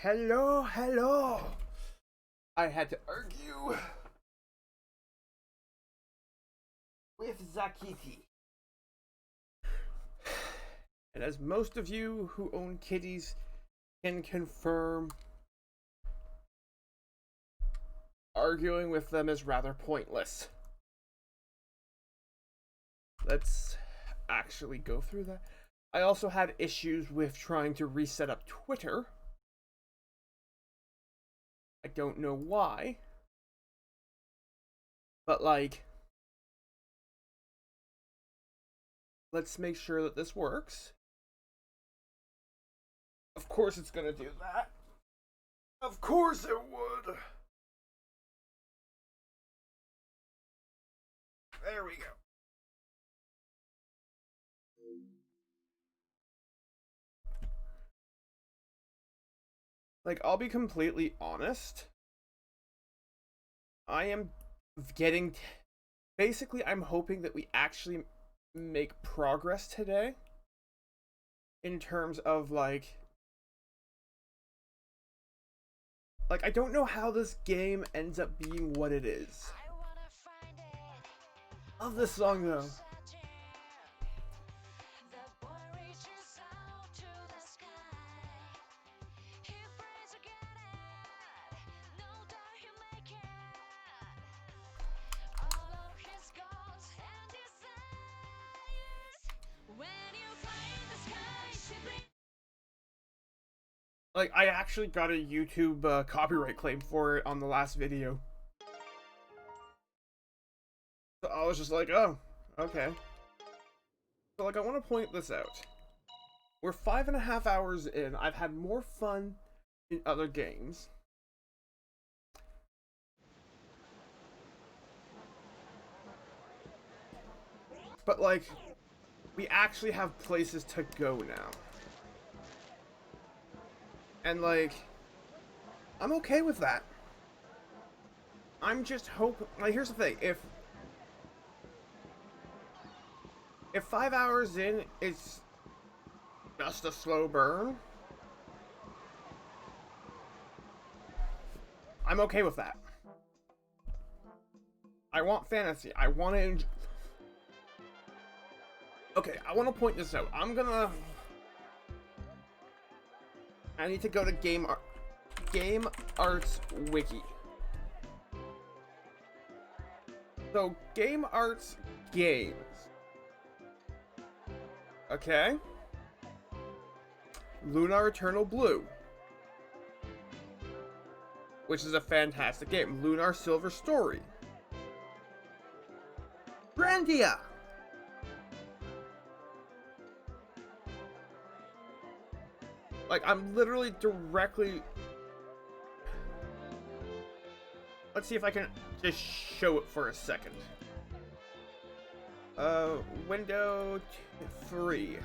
Hello, hello. I had to argue with Zakiti. And as most of you who own kitties can confirm, arguing with them is rather pointless. Let's actually go through that. I also had issues with trying to reset up Twitter. I don't know why. But let's make sure that this works. Of course it's gonna do that. Of course it would. There we go. I'll be completely honest. I am getting... Basically, I'm hoping that we actually make progress today. In terms of, I don't know how this game ends up being what it is. Love this song, though. I actually got a YouTube copyright claim for it on the last video. So I was just like, oh, okay. So, I want to point this out. We're 5.5 hours in. I've had more fun in other games. But, we actually have places to go now. And, I'm okay with that. I'm just hoping... here's the thing. If 5 hours in, it's just a slow burn, I'm okay with that. I want fantasy. I want to enjoy... Okay, I want to point this out. I need to go to Game Arts Wiki. So, Game Arts Games. Okay. Lunar Eternal Blue, which is a fantastic game. Lunar Silver Story. Grandia! I'm literally directly... Let's see if I can just show it for a second. Window 3.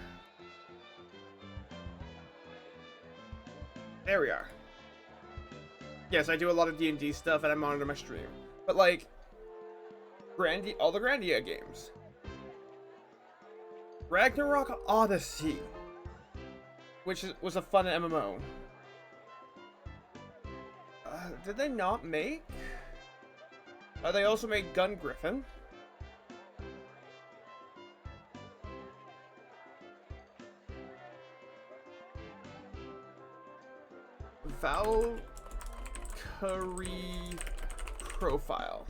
There we are. Yes, I do a lot of D&D stuff and I monitor my stream. But all the Grandia games. Ragnarok Odyssey, which was a fun MMO. Did they not make? They also made Gun Griffin. Valkyrie Profile.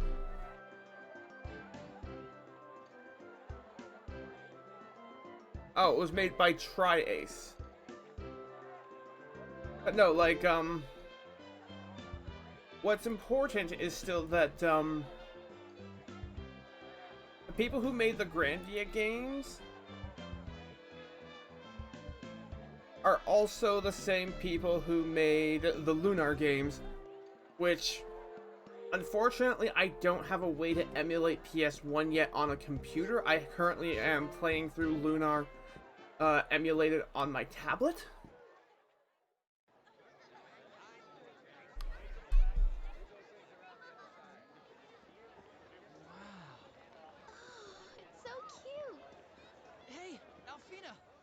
Oh, it was made by Tri-Ace. But no, what's important is still that, the people who made the Grandia games are also the same people who made the Lunar games, which, unfortunately, I don't have a way to emulate PS1 yet on a computer. I currently am playing through Lunar, emulated on my tablet.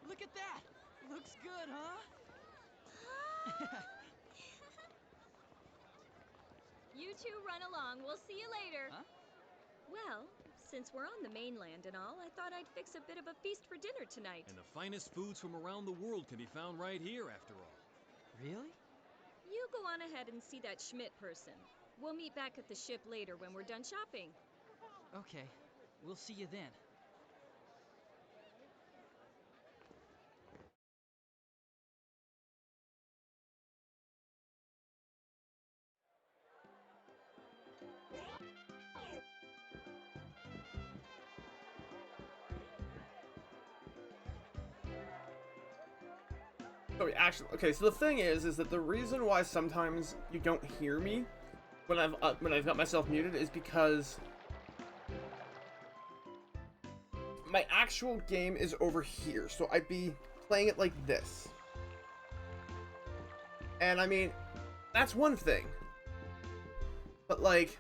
Look at that! Looks good, huh? You two run along. We'll see you later. Huh? Well, since we're on the mainland and all, I thought I'd fix a bit of a feast for dinner tonight. And the finest foods from around the world can be found right here, after all. Really? You go on ahead and see that Schmidt person. We'll meet back at the ship later when we're done shopping. Okay. We'll see you then. Oh, actually, okay. So the thing is that the reason why sometimes you don't hear me when I've got myself muted is because my actual game is over here. So I'd be playing it like this, and I mean, that's one thing. But like,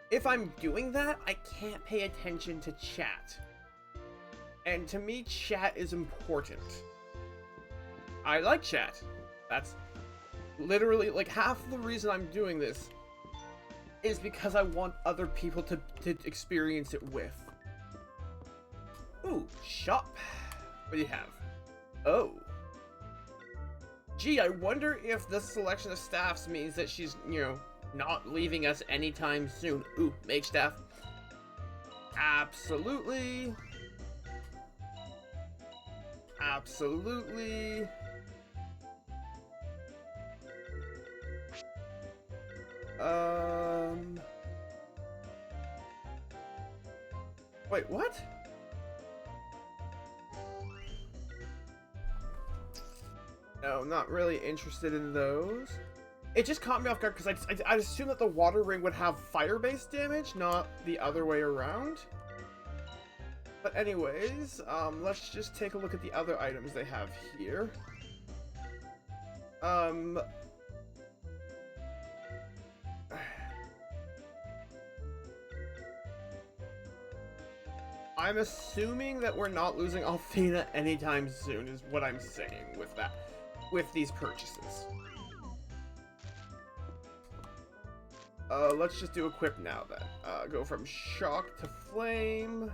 if I'm doing that, I can't pay attention to chat, and to me, chat is important. I like chat. That's literally like half the reason I'm doing this is because I want other people to experience it with. Ooh, shop. What do you have? Oh. Gee, I wonder if this selection of staffs means that she's, you know, not leaving us anytime soon. Ooh, mage staff. Absolutely. Absolutely. Wait, what? No, not really interested in those. It just caught me off guard because I assumed that the water ring would have fire-based damage, not the other way around. But anyways, let's just take a look at the other items they have here. I'm assuming that we're not losing Althena anytime soon is what I'm saying with that, with these purchases. Let's just do equip now then. Go from shock to flame.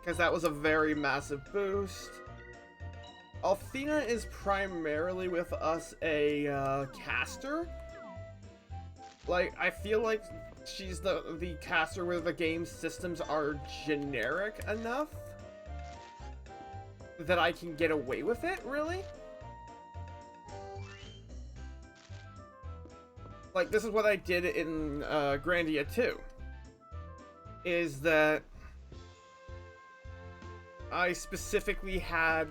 Because that was a very massive boost. Althena is primarily with us a caster. Like, I feel like she's the caster where the game systems are generic enough that I can get away with it, really. Like, this is what I did in Grandia II. Is that I specifically had,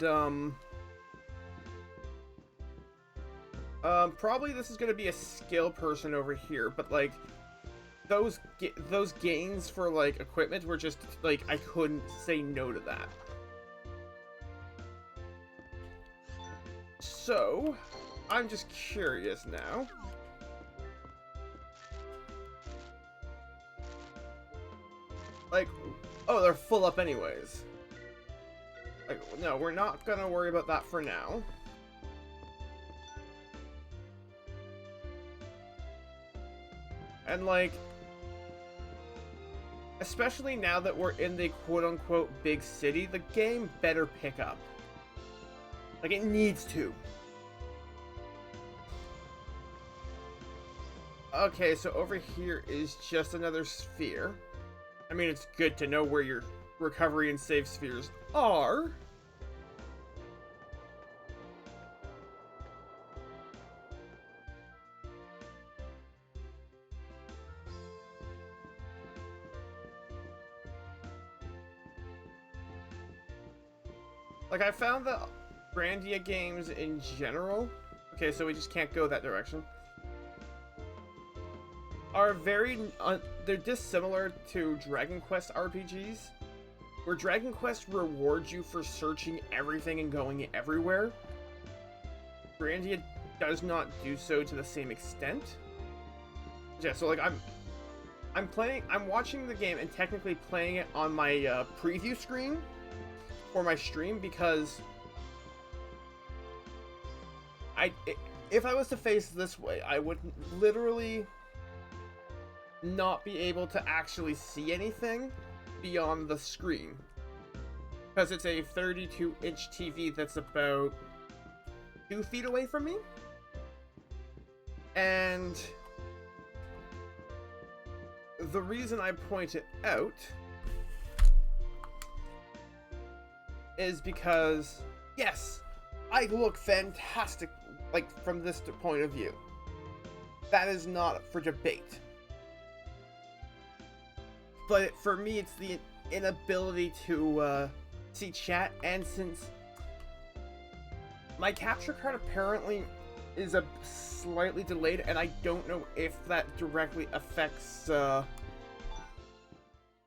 probably this is gonna be a skill person over here, but like, those gains for like equipment were just like, I couldn't say no to that. So, I'm just curious now. Like, oh, they're full up anyways. Like, no, we're not gonna worry about that for now. And like, especially now that we're in the quote-unquote big city, the game better pick up. Like, it needs to. Okay, so over here is just another sphere. I mean, it's good to know where your recovery and save spheres are. Like, I found the Grandia games in general, okay, so we just can't go that direction, are very, they're dissimilar to Dragon Quest RPGs, where Dragon Quest rewards you for searching everything and going everywhere. Grandia does not do so to the same extent. Yeah, so like, I'm watching the game and technically playing it on my preview screen for my stream because if I was to face this way, I would literally not be able to actually see anything beyond the screen. Because it's a 32-inch TV that's about 2 feet away from me. And the reason I point it out is because, yes, I look fantastic, like, from this point of view. That is not for debate. But for me, it's the inability to see chat, and since my capture card apparently is a slightly delayed, and I don't know if that directly affects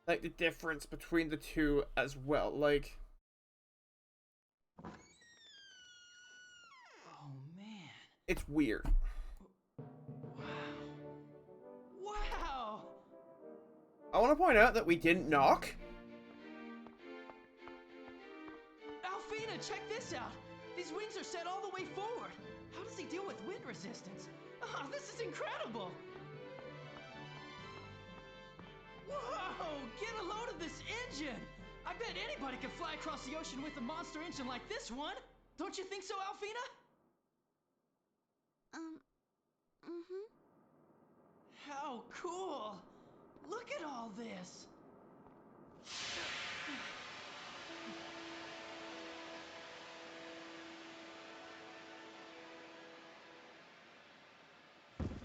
like the difference between the two as well. Like, Oh man. it's weird. Wow. I want to point out that we didn't knock. Alfina, check this out. These wings are set all the way forward. How does he deal with wind resistance? Oh, this is incredible. Whoa, get a load of this engine. I bet anybody could fly across the ocean with a monster engine like this one. Don't you think so, Alfina? Mm-hmm. How cool. Look at all this.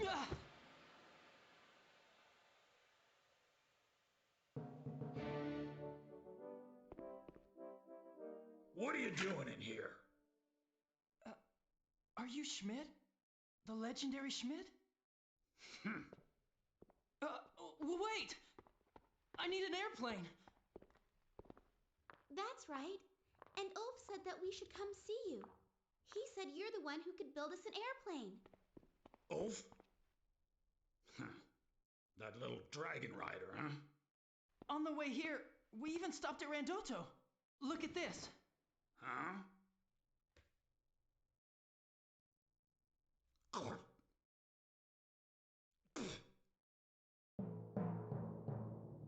Ah! What are you doing in here? Are you Schmidt? The legendary Schmidt? Wait! I need an airplane! That's right. And Ulf said that we should come see you. He said you're the one who could build us an airplane. Ulf? That little dragon rider, huh? On the way here, we even stopped at Randoto. Look at this. Huh?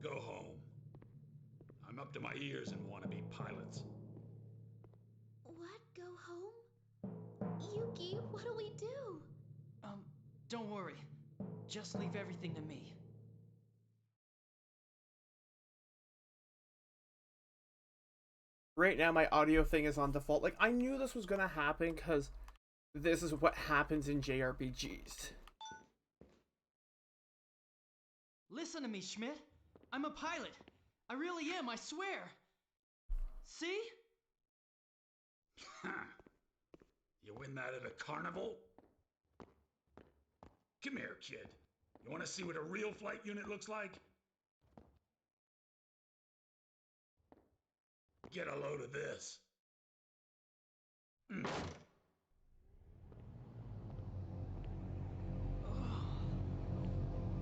Go home. I'm up to my ears in wannabe pilots. What? Go home? Yuki, what do we do? Don't worry. Just leave everything to me. Right now, my audio thing is on default. Like, I knew this was gonna happen because this is what happens in JRPGs. Listen to me, Schmidt. I'm a pilot. I really am, I swear. See? You win that at a carnival? Come here, kid. You want to see what a real flight unit looks like? Get a load of this.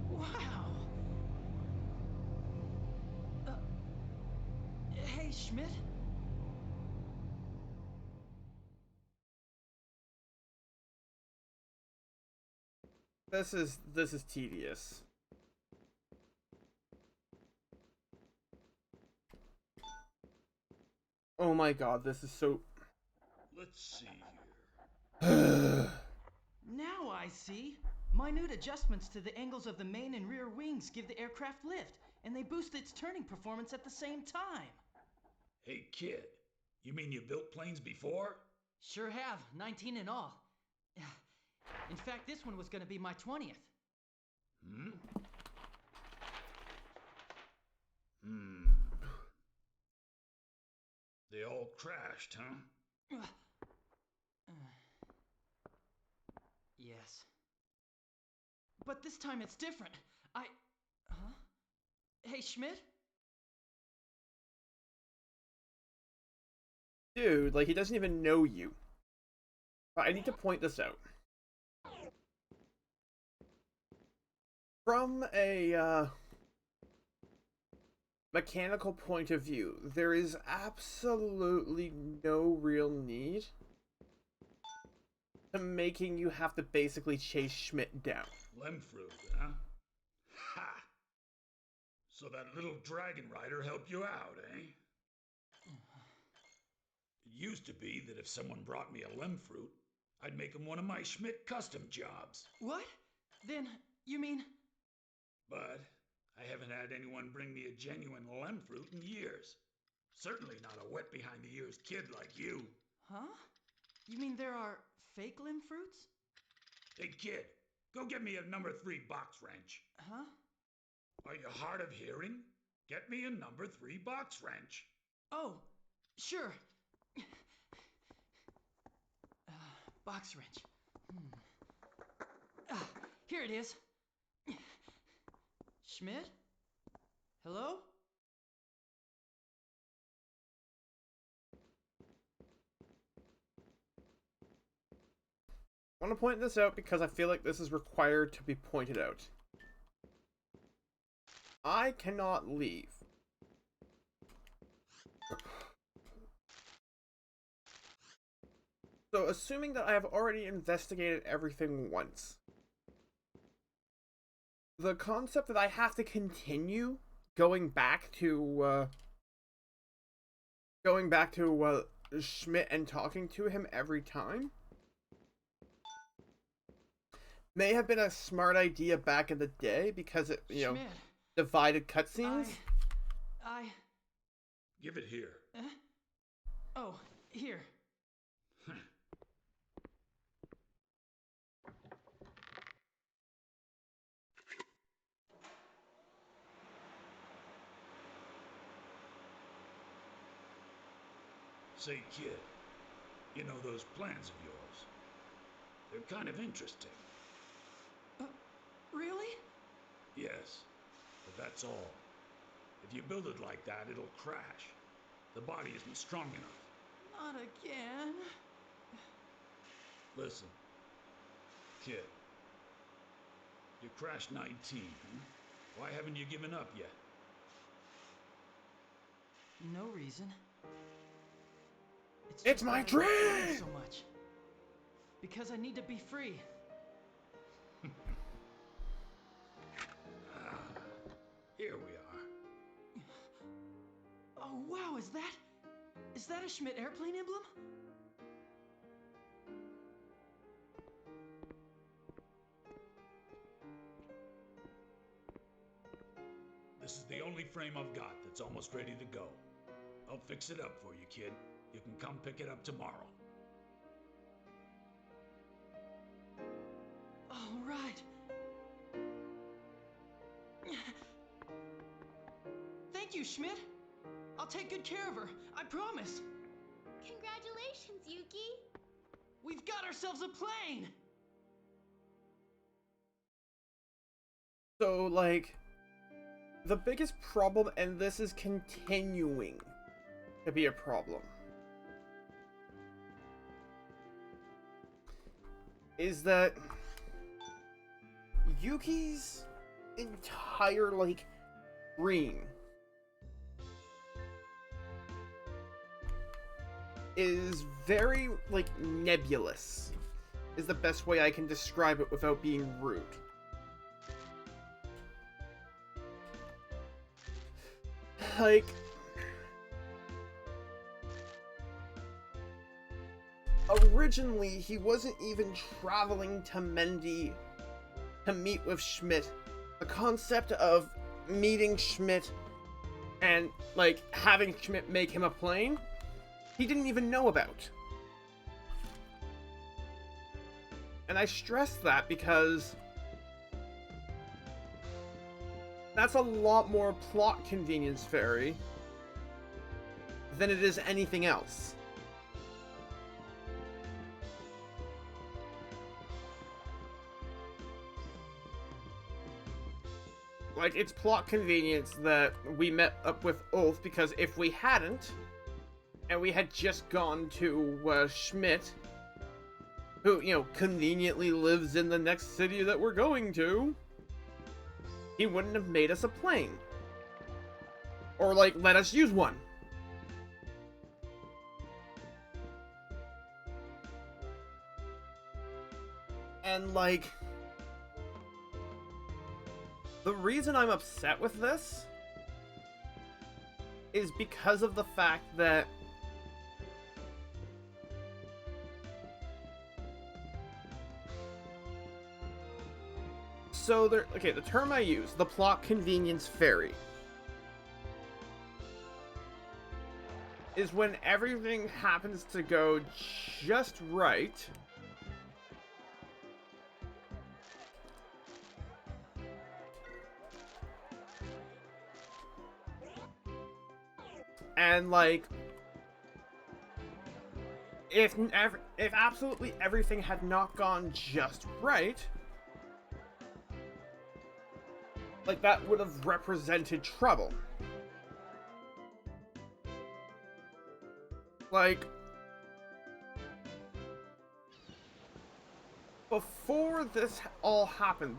Wow. Hey, Schmidt? This is tedious. Oh my god, this is so... Let's see here. Now I see. Minute adjustments to the angles of the main and rear wings give the aircraft lift, and they boost its turning performance at the same time. Hey, kid. You mean you built planes before? Sure have, 19 in all. In fact, this one was gonna be my 20th. They all crashed, huh? Yes. But this time it's different. Huh? Hey, Schmidt? Dude, like, he doesn't even know you. I need to point this out. From a, mechanical point of view, there is absolutely no real need to making you have to basically chase Schmidt down. Lemfruit, huh? Ha! So that little dragon rider helped you out, eh? It used to be that if someone brought me a lemfruit, I'd make him one of my Schmidt custom jobs. What? Then, you mean... But I haven't had anyone bring me a genuine lemfruit in years. Certainly not a wet behind the ears kid like you. Huh? You mean there are fake limb fruits? Hey kid, go get me a number 3 box wrench. Huh? Are you hard of hearing? Get me a number 3 box wrench. Oh, sure. Box wrench. Here it is. Schmidt? Hello? I want to point this out because I feel like this is required to be pointed out. I cannot leave. So, assuming that I have already investigated everything once, the concept that I have to continue going back to Schmidt and talking to him every time may have been a smart idea back in the day because it, you know, Schmidt, divided cutscenes. I... Give it here. Oh, here. Say, kid, you know those plans of yours? They're kind of interesting. Really? Yes, but that's all. If you build it like that, it'll crash. The body isn't strong enough. Not again. Listen, kid. You crashed 19, huh? Why haven't you given up yet? No reason. It's just my that I love dream! you so much. Because I need to be free. Here we are. Oh, wow, is that a Schmidt airplane emblem? This is the only frame I've got that's almost ready to go. I'll fix it up for you, kid. You can come pick it up tomorrow. All right. Thank you, Schmidt. I'll take good care of her. I promise. Congratulations, Yuki! We've got ourselves a plane! So, like, the biggest problem, and this is continuing to be a problem, is that Yuki's entire, like, dream is very, like, nebulous, is the best way I can describe it without being rude. Like, originally, he wasn't even traveling to Mendy to meet with Schmidt. The concept of meeting Schmidt and, like, having Schmidt make him a plane, he didn't even know about. And I stress that because that's a lot more plot convenience fairy than it is anything else. Like, it's plot convenience that we met up with Ulf, because if we hadn't, and we had just gone to Schmidt, who, you know, conveniently lives in the next city that we're going to, he wouldn't have made us a plane. Or, like, let us use one. And, like, the reason I'm upset with this is because of the fact that okay, the term I use, the plot convenience fairy, is when everything happens to go just right, and like if absolutely everything had not gone just right, like that would have represented trouble. Like, before this all happened,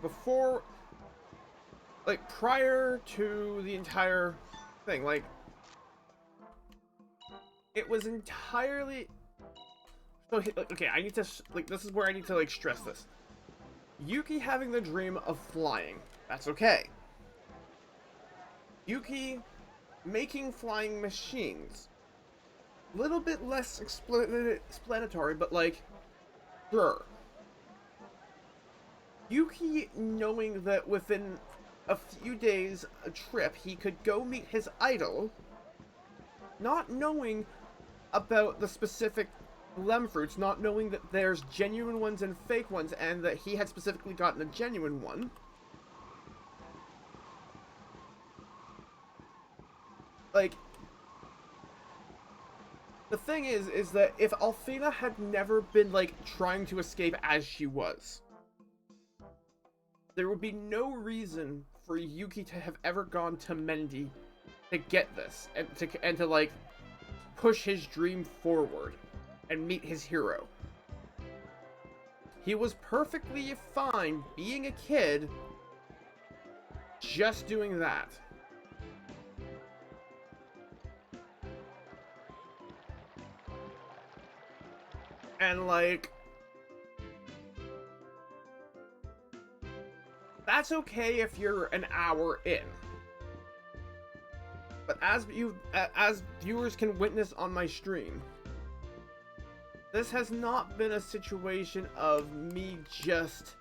like, prior to the entire thing, like, it was entirely, so, okay, I need to, like, this is where I need to, like, stress this. Yuki having the dream of flying, that's okay. Yuki making flying machines, little bit less explanatory, but, like, sure. Yuki knowing that within a few days a trip he could go meet his idol, not knowing about the specific lem fruits, not knowing that there's genuine ones and fake ones, and that he had specifically gotten a genuine one. Like, the thing is that if Alfina had never been, like, trying to escape as she was, there would be no reason for Yuki to have ever gone to Mendi to get this, and to like, push his dream forward and meet his hero. He was perfectly fine being a kid, just doing that. And, like, that's okay if you're an hour in. But as viewers can witness on my stream, this has not been a situation of me just,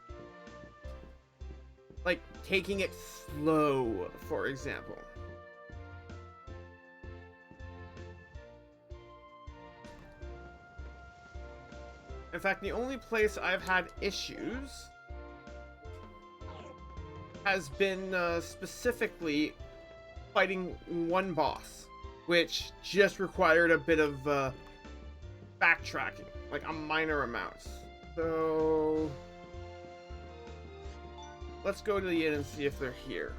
like, taking it slow, for example. In fact, the only place I've had issues has been specifically fighting one boss, which just required a bit of backtracking, like a minor amount. So let's go to the inn and see if they're here.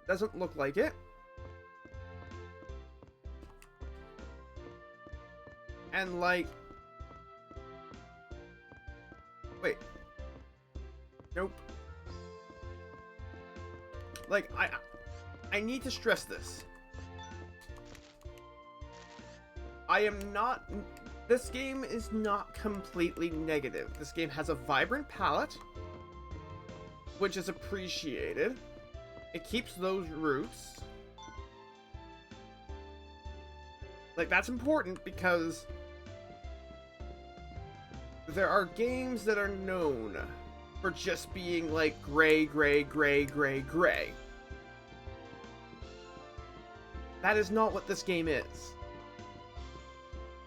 Doesn't look like it. And, like, wait. Nope. Like, I need to stress this. This game is not completely negative. This game has a vibrant palette, which is appreciated. It keeps those roots. Like, that's important because there are games that are known for just being like gray, gray, gray, gray, gray. That is not what this game is.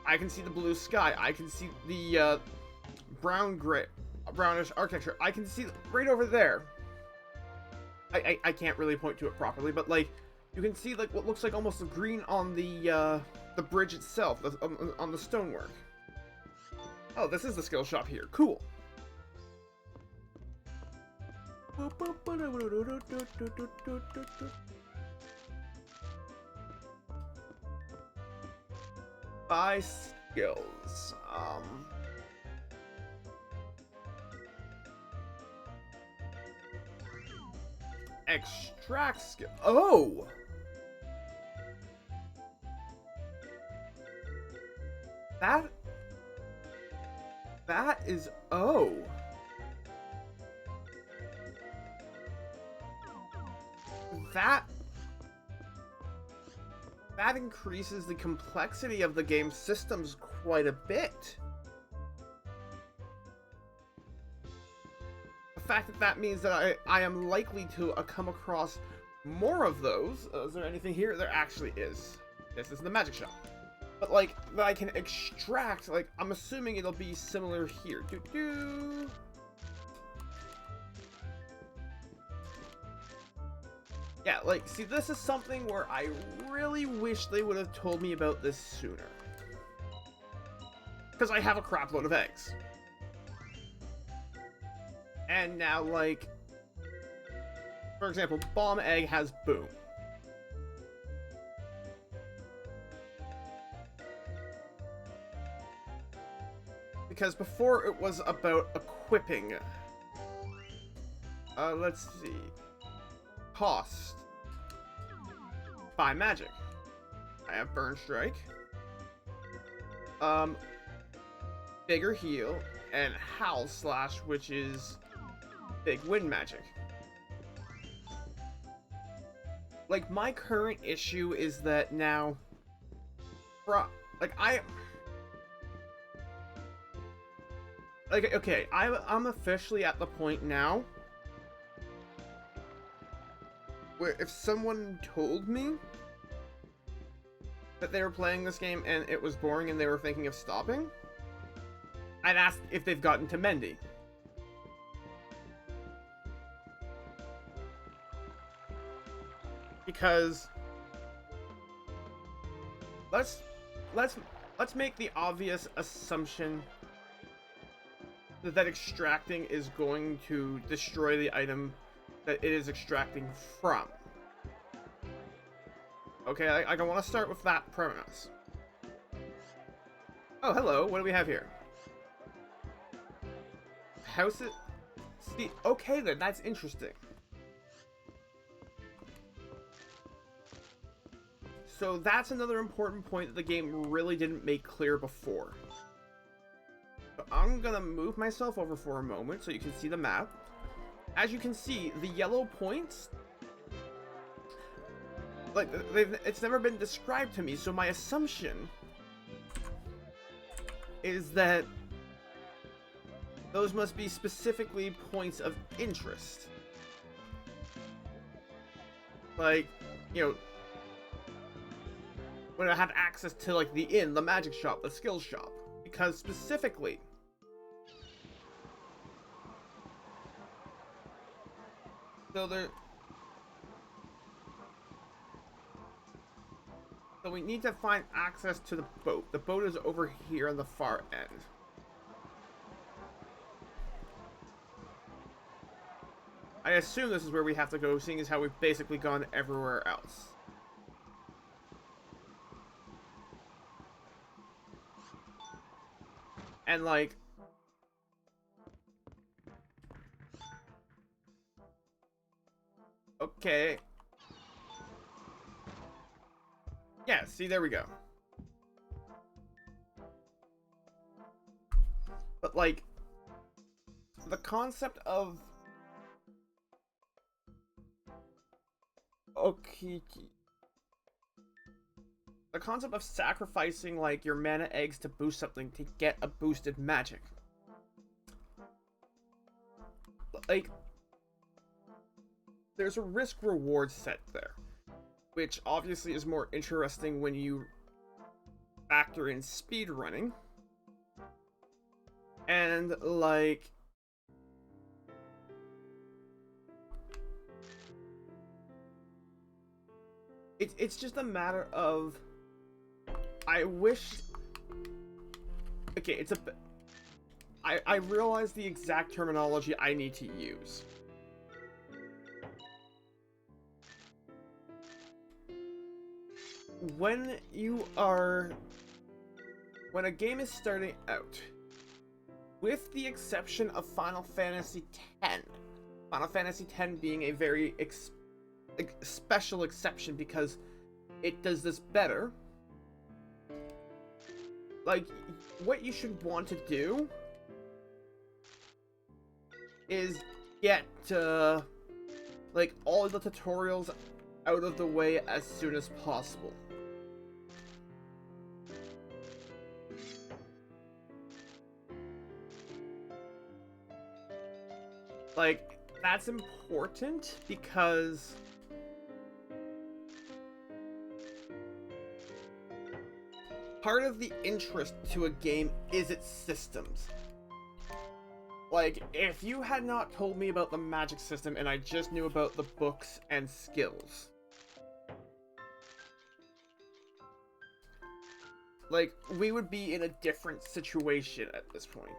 I can see the blue sky. I can see the brownish architecture. I can see right over there. I can't really point to it properly, but like you can see like what looks like almost a green on the bridge itself, on the stonework. Oh, this is the skill shop here. Cool. Buy skills. extract skill. Oh! That is oh. That increases the complexity of the game's systems quite a bit. The fact that means that I am likely to come across more of those. Is there anything here? There actually is. This is the magic shop. But, like, that I can extract, like, I'm assuming it'll be similar here. Yeah, like, see, this is something where I really wish they would have told me about this sooner. Because I have a crap load of eggs. And now, like, for example, bomb egg has boom. Because before it was about equipping. Let's see. Cost. By magic. I have Burn Strike. Bigger heal. And Howl Slash, which is big wind magic. Like, my current issue is that now... okay, I'm officially at the point now where if someone told me that they were playing this game and it was boring and they were thinking of stopping, I'd ask if they've gotten to Mendy. Because let's make the obvious assumption that extracting is going to destroy the item that it is extracting from. Okay, I want to start with that premise. Oh, hello, what do we have here? Houses? See, okay then, that's interesting. So that's another important point that the game really didn't make clear before. So I'm gonna move myself over for a moment so you can see the map. As you can see, the yellow points, like, it's never been described to me, so my assumption is that those must be specifically points of interest. Like, you know, when I have access to, like, the inn, the magic shop, the skills shop. Because specifically, so we need to find access to the boat. The boat is over here on the far end. I assume this is where we have to go, seeing as how we've basically gone everywhere else. And, like, okay. Yeah, see, there we go. But, like, the concept of... okay. The concept of sacrificing, like, your mana eggs to boost something to get a boosted magic. Like, there's a risk-reward set there, which obviously is more interesting when you factor in speedrunning. And, like... it's just a matter of... I wish... okay, it's a... I realize the exact terminology I need to use. When a game is starting out, with the exception of Final Fantasy X, Final Fantasy X being a very special exception because it does this better. Like, what you should want to do is get, like, all the tutorials out of the way as soon as possible. Like, that's important because part of the interest to a game is its systems. Like, if you had not told me about the magic system and I just knew about the books and skills, like, we would be in a different situation at this point.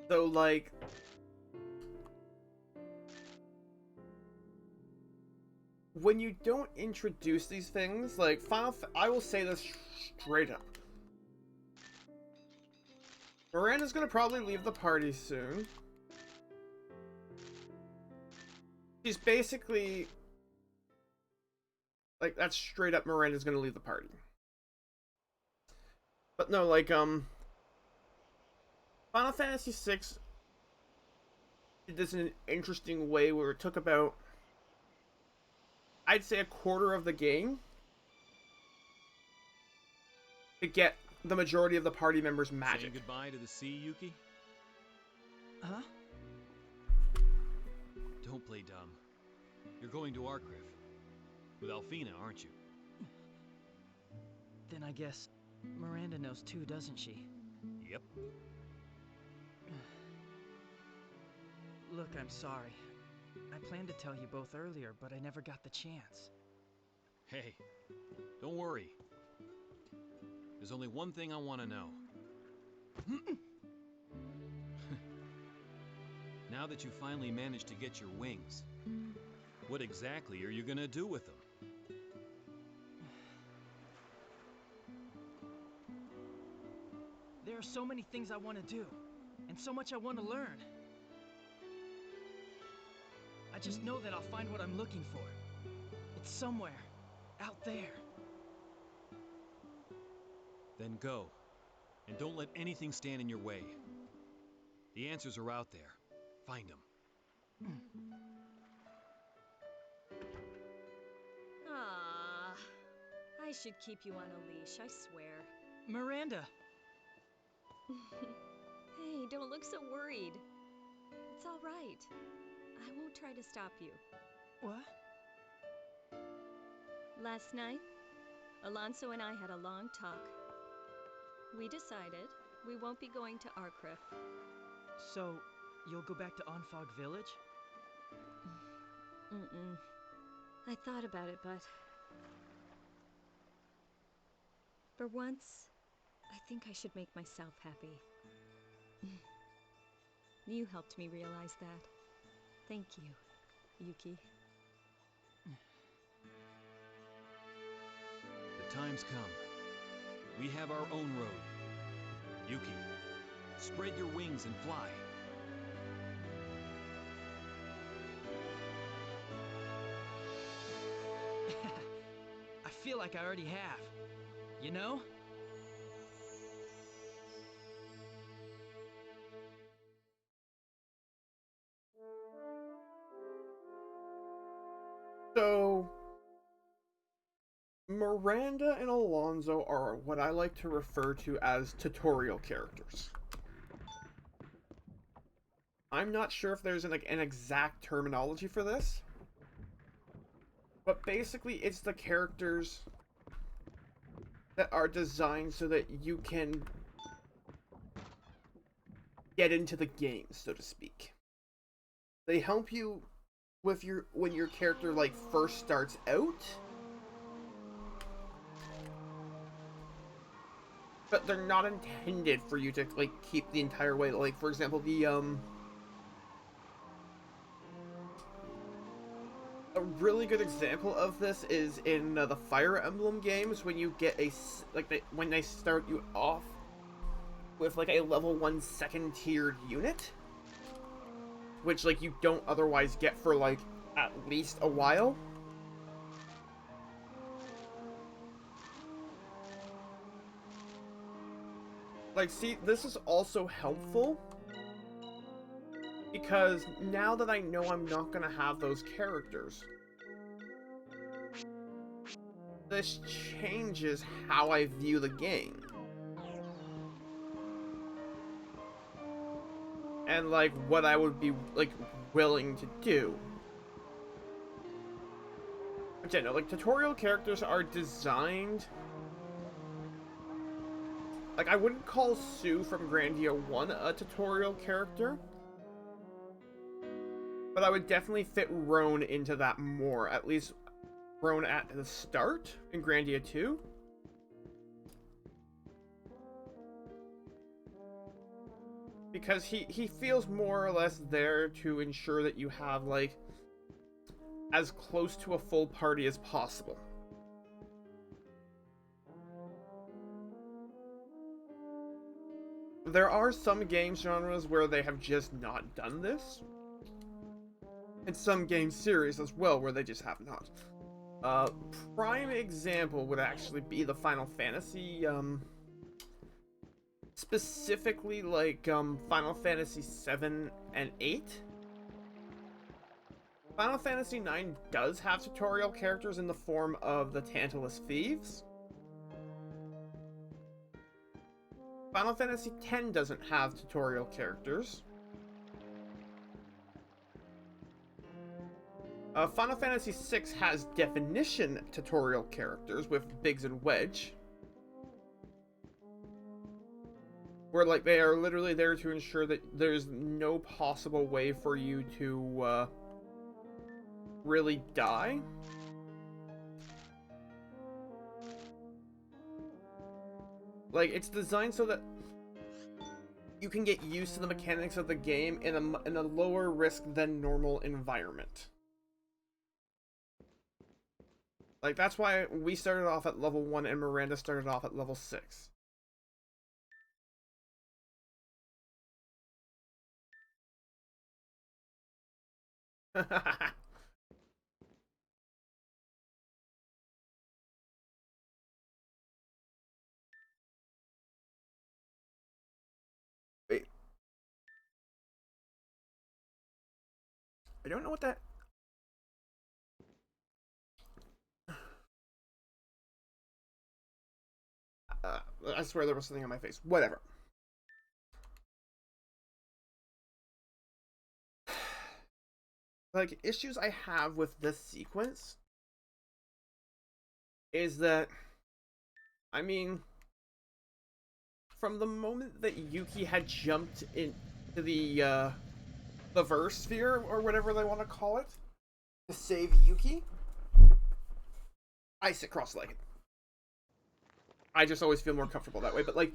So, like, when you don't introduce these things, like, I will say this straight up. Miranda's gonna probably leave the party soon. She's basically, like, that's straight up Miranda's gonna leave the party. But no, like, Final Fantasy VI did this in an interesting way where it took about, I'd say, a quarter of the game to get the majority of the party members magic. Saying goodbye to the sea, Yuki? Huh? Don't play dumb. You're going to Arcriff. With Alfina, aren't you? Then I guess Miranda knows too, doesn't she? Yep. Look, I'm sorry. I planned to tell you both earlier, but I never got the chance. Hey, don't worry. There's only one thing I want to know. Now that you finally managed to get your wings, what exactly are you gonna do with them? There are so many things I want to do, and so much I want to learn. I just know that I'll find what I'm looking for. It's somewhere, out there. Then go, and don't let anything stand in your way. The answers are out there. Find them. Ah, I should keep you on a leash, I swear. Miranda! Hey, don't look so worried. It's all right. I won't try to stop you. What? Last night, Alonso and I had a long talk. We decided we won't be going to Arcriff. So, you'll go back to Onfog Village? Mm-mm. I thought about it, but... for once, I think I should make myself happy. You helped me realize that. Thank you, Yuki. The time's come. We have our own road. Yuki, spread your wings and fly. I feel like I already have. You know? So, Miranda and Alonso are what I like to refer to as tutorial characters. I'm not sure if there's an exact terminology for this, but basically it's the characters that are designed so that you can get into the game, so to speak. They help you with when your character like first starts out, but they're not intended for you to like keep the entire way. Like, for example, A really good example of this is in the Fire Emblem games when you get when they start you off with like a level 1 second tiered unit, which like you don't otherwise get for like at least a while. Like, see, this is also helpful because now that I know I'm not gonna have those characters, this changes how I view the game. And like what I would be like willing to do. But yeah, no, like tutorial characters are designed. Like, I wouldn't call Sue from Grandia 1 a tutorial character, but I would definitely fit Roan into that more. At least Roan at the start in Grandia 2. Because he feels more or less there to ensure that you have, like, as close to a full party as possible. There are some game genres where they have just not done this. And some game series as well where they just have not. Prime example would actually be the Final Fantasy, specifically like Final Fantasy 7 and 8. Final Fantasy 9 does have tutorial characters in the form of the Tantalus Thieves. Final Fantasy X doesn't have tutorial characters. Final Fantasy VI has definition tutorial characters with Biggs and Wedge. Where, like, they are literally there to ensure that there's no possible way for you to, really die. Like, it's designed so that you can get used to the mechanics of the game in a lower risk than normal environment. Like, that's why we started off at level 1 and Miranda started off at level 6. Wait. I don't know what that... I swear there was something on my face. Whatever. Like, issues I have with this sequence is that, I mean, from the moment that Yuki had jumped into the verse sphere, or whatever they want to call it, to save Yuki, I sit cross-legged. I just always feel more comfortable that way, but like,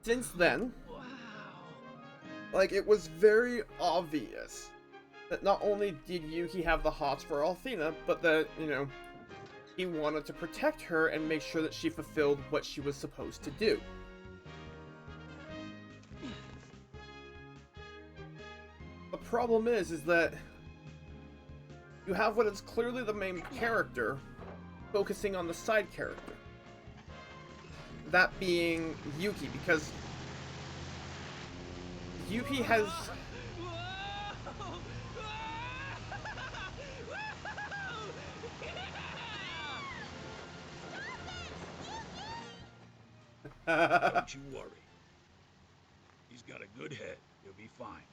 since then, like, it was very obvious that not only did Yuki have the hots for Althena, but that, you know, he wanted to protect her and make sure that she fulfilled what she was supposed to do. The problem is that you have what is clearly the main character focusing on the side character. That being Yuki, because Yuki has... Don't you worry. He's got a good head. He'll be fine.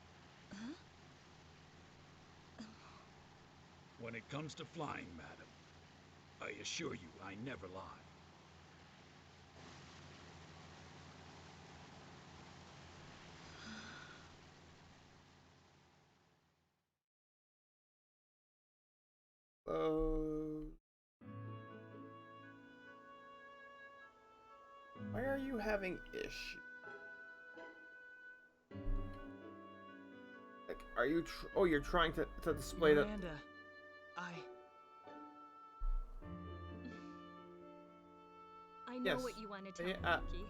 When it comes to flying, madam, I assure you I never lie. Why are you having issues? Like, are you oh, you're trying to display that... Miranda, I know Yes. what you want to tell me, Yeah, Yuki.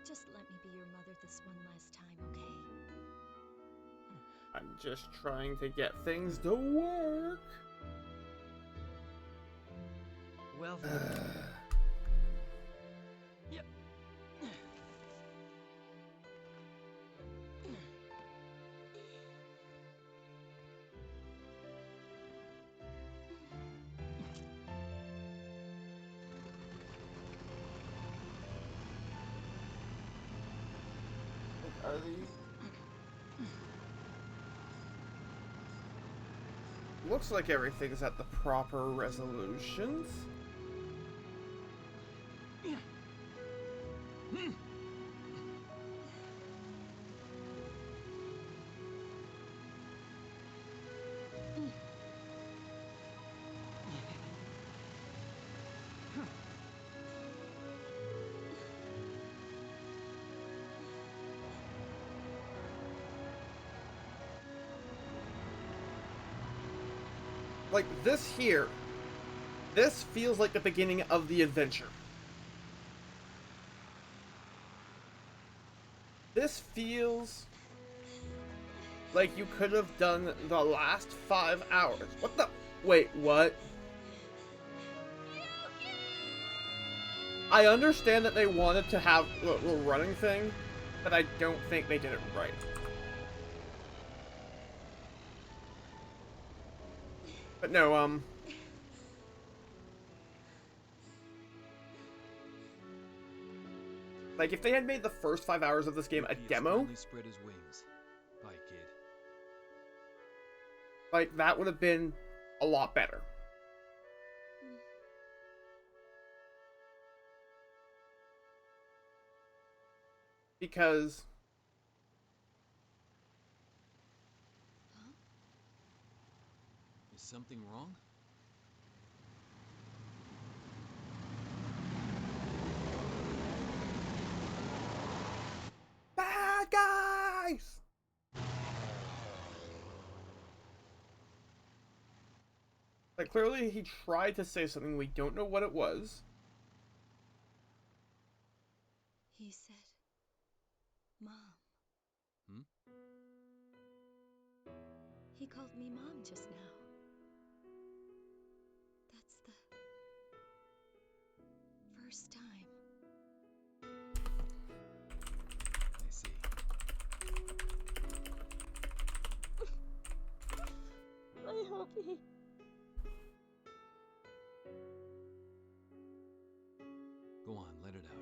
Just let me be your mother this one last time, okay? I'm just trying to get things to work. Well, yep. Are these? Looks like everything's at the proper resolutions. Like this here, this feels like the beginning of the adventure. This feels like you could have done the last 5 hours. What the? Wait, what? I understand that they wanted to have a little running thing, but I don't think they did it right. But no, like if they had made the first 5 hours of this game a Yuki has demo, finally spread his wings. Bye, kid. like that would have been a lot better. Because Is something wrong? bad guys. Like clearly he tried to say something, we don't know what it was. He said, Mom. Hmm? He called me Mom just now. That's the first time. I see. I hope he... Go on, let it out.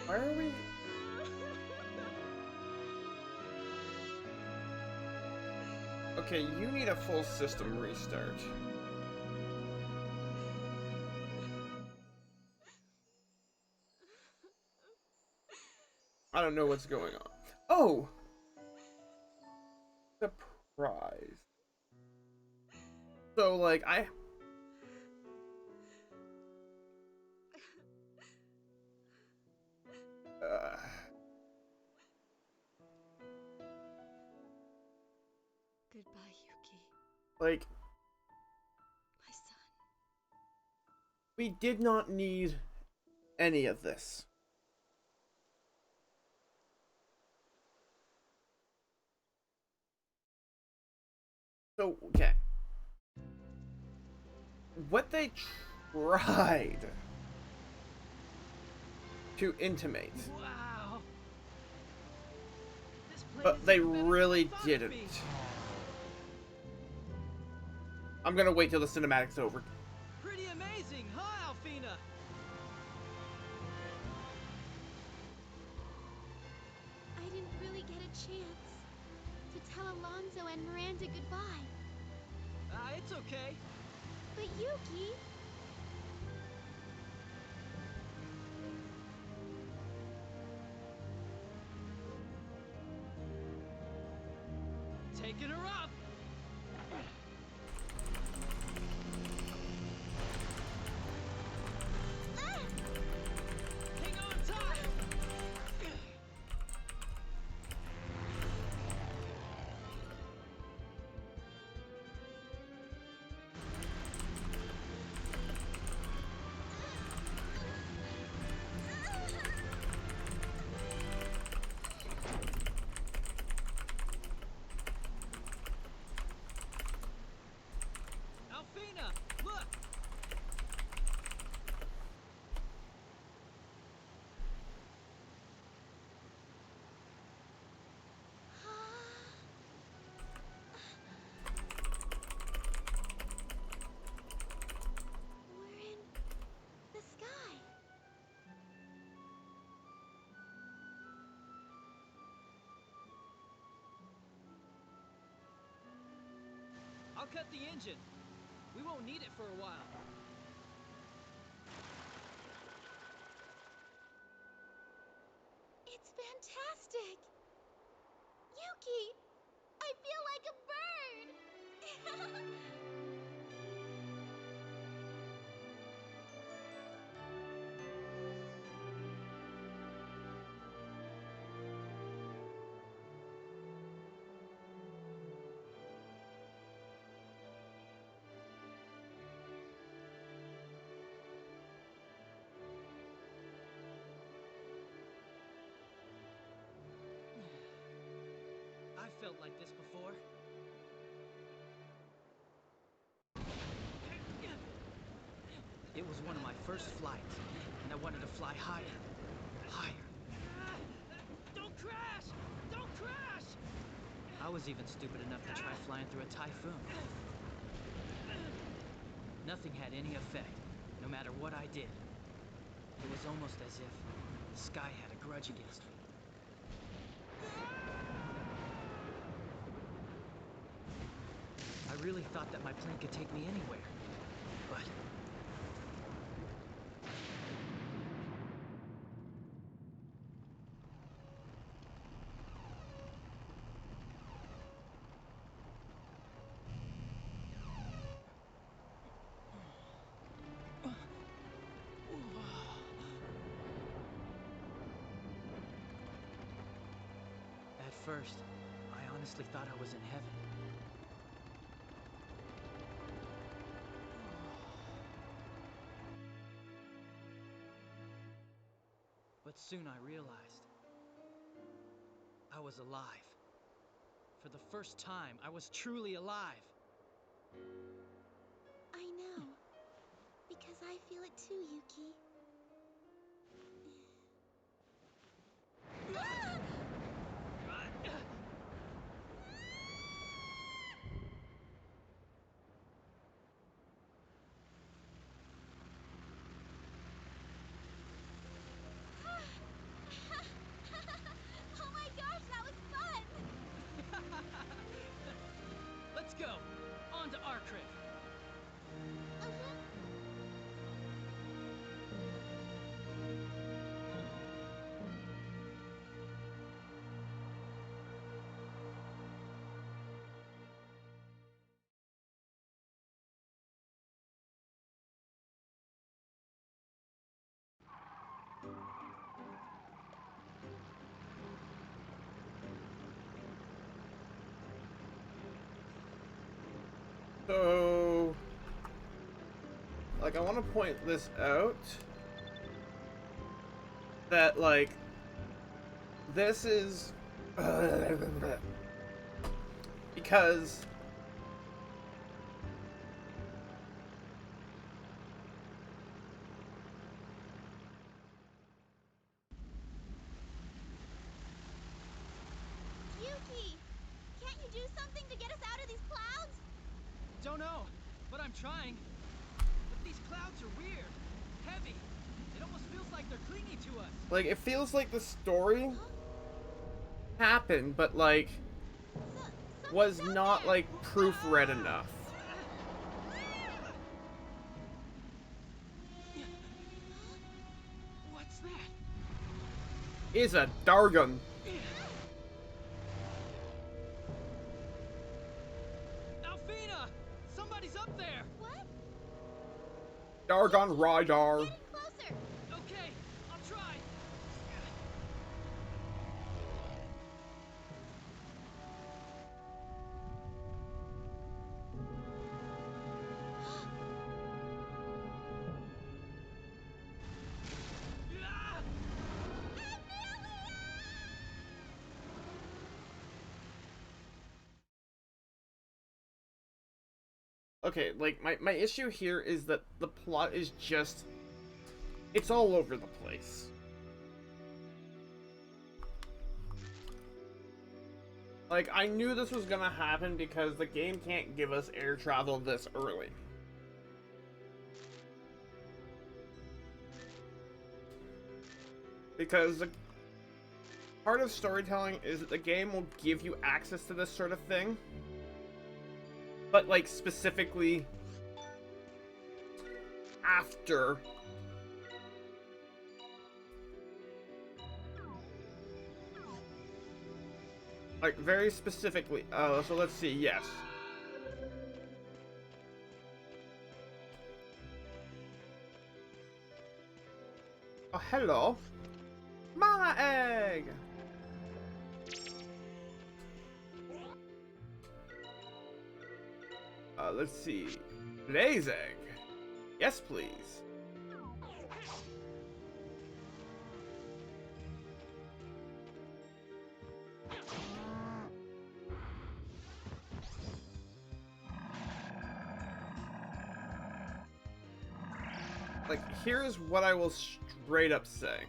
Why are we? Okay, you need a full system restart. I don't know what's going on. Oh! Surprise. So, like, Uh, Goodbye, Yuki, like, my son. we did not need any of this. So, okay. What they tried to intimate, Wow. This place but is they even better than I really thought it'd didn't. be. I'm gonna wait till the cinematic's over. Pretty amazing, huh, Alfina? I didn't really get a chance to tell Alonso and Miranda goodbye. It's okay. But Yuki, taking her up. Hang on tight. Alfina, look. We're in the sky. I'll cut the engine. We won't need it for a while. It's fantastic. Yuki, I feel like a bird. I've felt like this before. It was one of my first flights, and I wanted to fly higher. Higher. Don't crash! Don't crash! I was even stupid enough to try flying through a typhoon. Nothing had any effect, no matter what I did. It was almost as if the sky had a grudge against me. I really thought that my plane could take me anywhere, but... At first, I honestly thought I was in heaven. But soon I realized I was alive. For the first time, I was truly alive. I know. Because I feel it too, Yuki. Oh my gosh, that was fun! Let's go! On to our crib! Uh-huh. So, like, I want to point this out that, like, this is because Yuki! Can't you do something to get us out of these clouds? Don't know, but I'm trying. But these clouds are weird. Heavy. It almost feels like they're clinging to us. like it feels like the story Huh? happened, but like was Something's out not there! like proofread enough. What's that? Is a Dargon. Somebody's up there! What? Dargon Rydar. Getting closer! Okay, I'll try. Ah! Okay, like, my issue here is that the plot is just... It's all over the place. Like, I knew this was gonna happen because the game can't give us air travel this early. Because the part of storytelling is that the game will give you access to this sort of thing. But, like, specifically after like, very specifically. Oh, so let's see. Yes. Oh, hello. Mama egg! Let's see. Blaze egg. Yes, please. Like, here's what I will straight up say.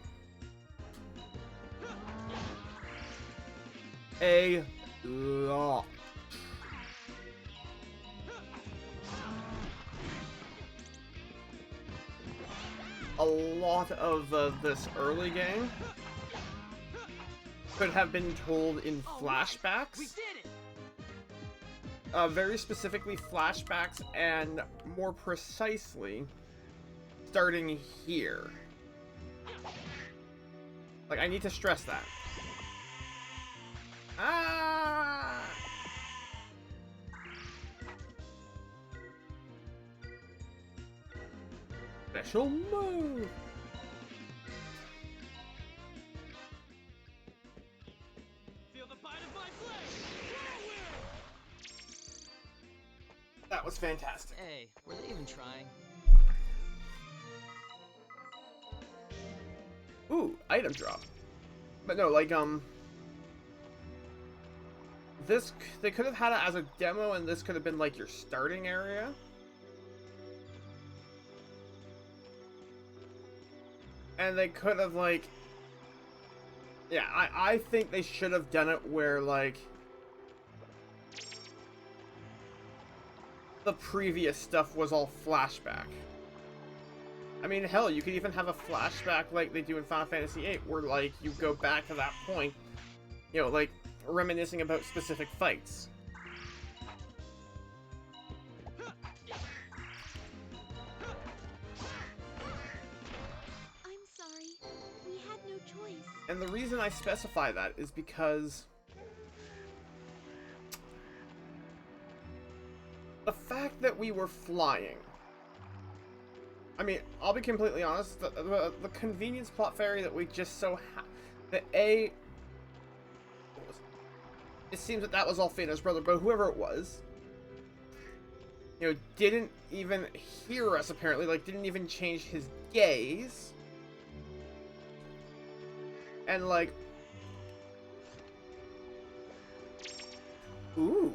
A lot. A lot of this early game could have been told in flashbacks. We did it! Very specifically flashbacks, and more precisely, starting here. Like, I need to stress that. Ah! Special move! Feel the bite of my blade! That was fantastic. Hey, were they even trying? Ooh, item drop. But no, like, this, they could have had it as a demo, and this could have been, like, your starting area. And they could have, like... Yeah, I think they should have done it where, like... the previous stuff was all flashback. I mean, hell, you could even have a flashback like they do in Final Fantasy VIII, where, like, you go back to that point, you know, like, reminiscing about specific fights. I'm sorry. We had no choice. And the reason I specify that is because the fact that we were flying. I mean, I'll be completely honest, the convenience plot fairy that we just so the A... It seems that was all Alfena's brother, but whoever it was, you know, didn't even hear us, apparently, like, didn't even change his gaze. And, like... Ooh.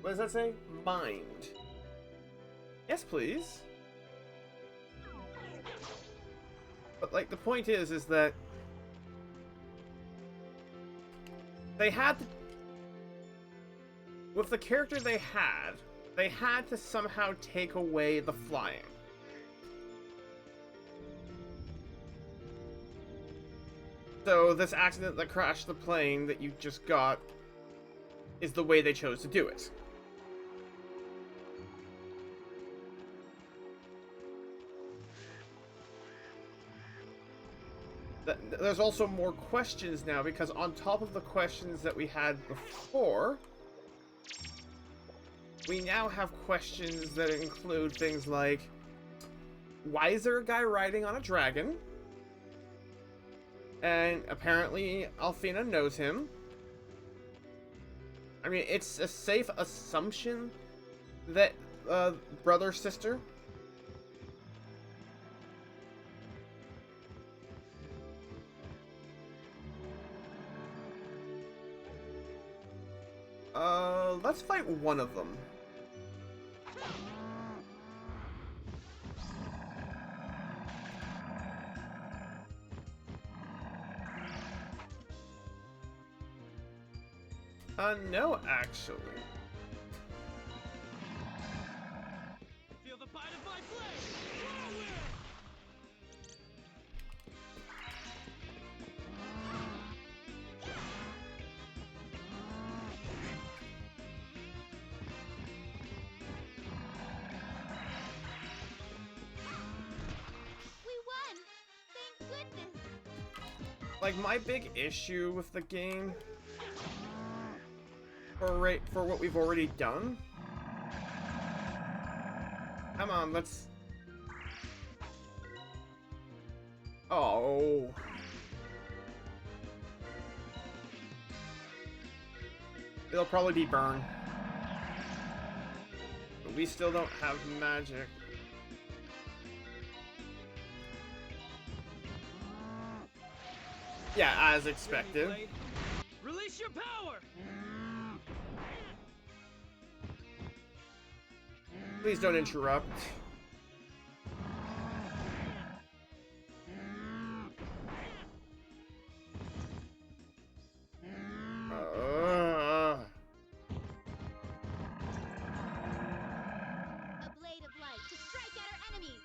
What does that say? Mind. Yes, please. But, like, the point is that they had to... With the character they had to somehow take away the flying. So this accident that crashed the plane that you just got is the way they chose to do it. there's also more questions now, because on top of the questions that we had before, we now have questions that include things like, why is there a guy riding on a dragon? And apparently Alfina knows him. I mean, it's a safe assumption that brother, sister. Let's fight one of them. No, actually. Feel the bite of my blade! We won! Thank goodness! Like, my big issue with the game, for what we've already done. Come on, let's... Oh. It'll probably be burn. But we still don't have magic. Yeah, as expected. Release your power! Please don't interrupt. A blade of light to strike at our enemies!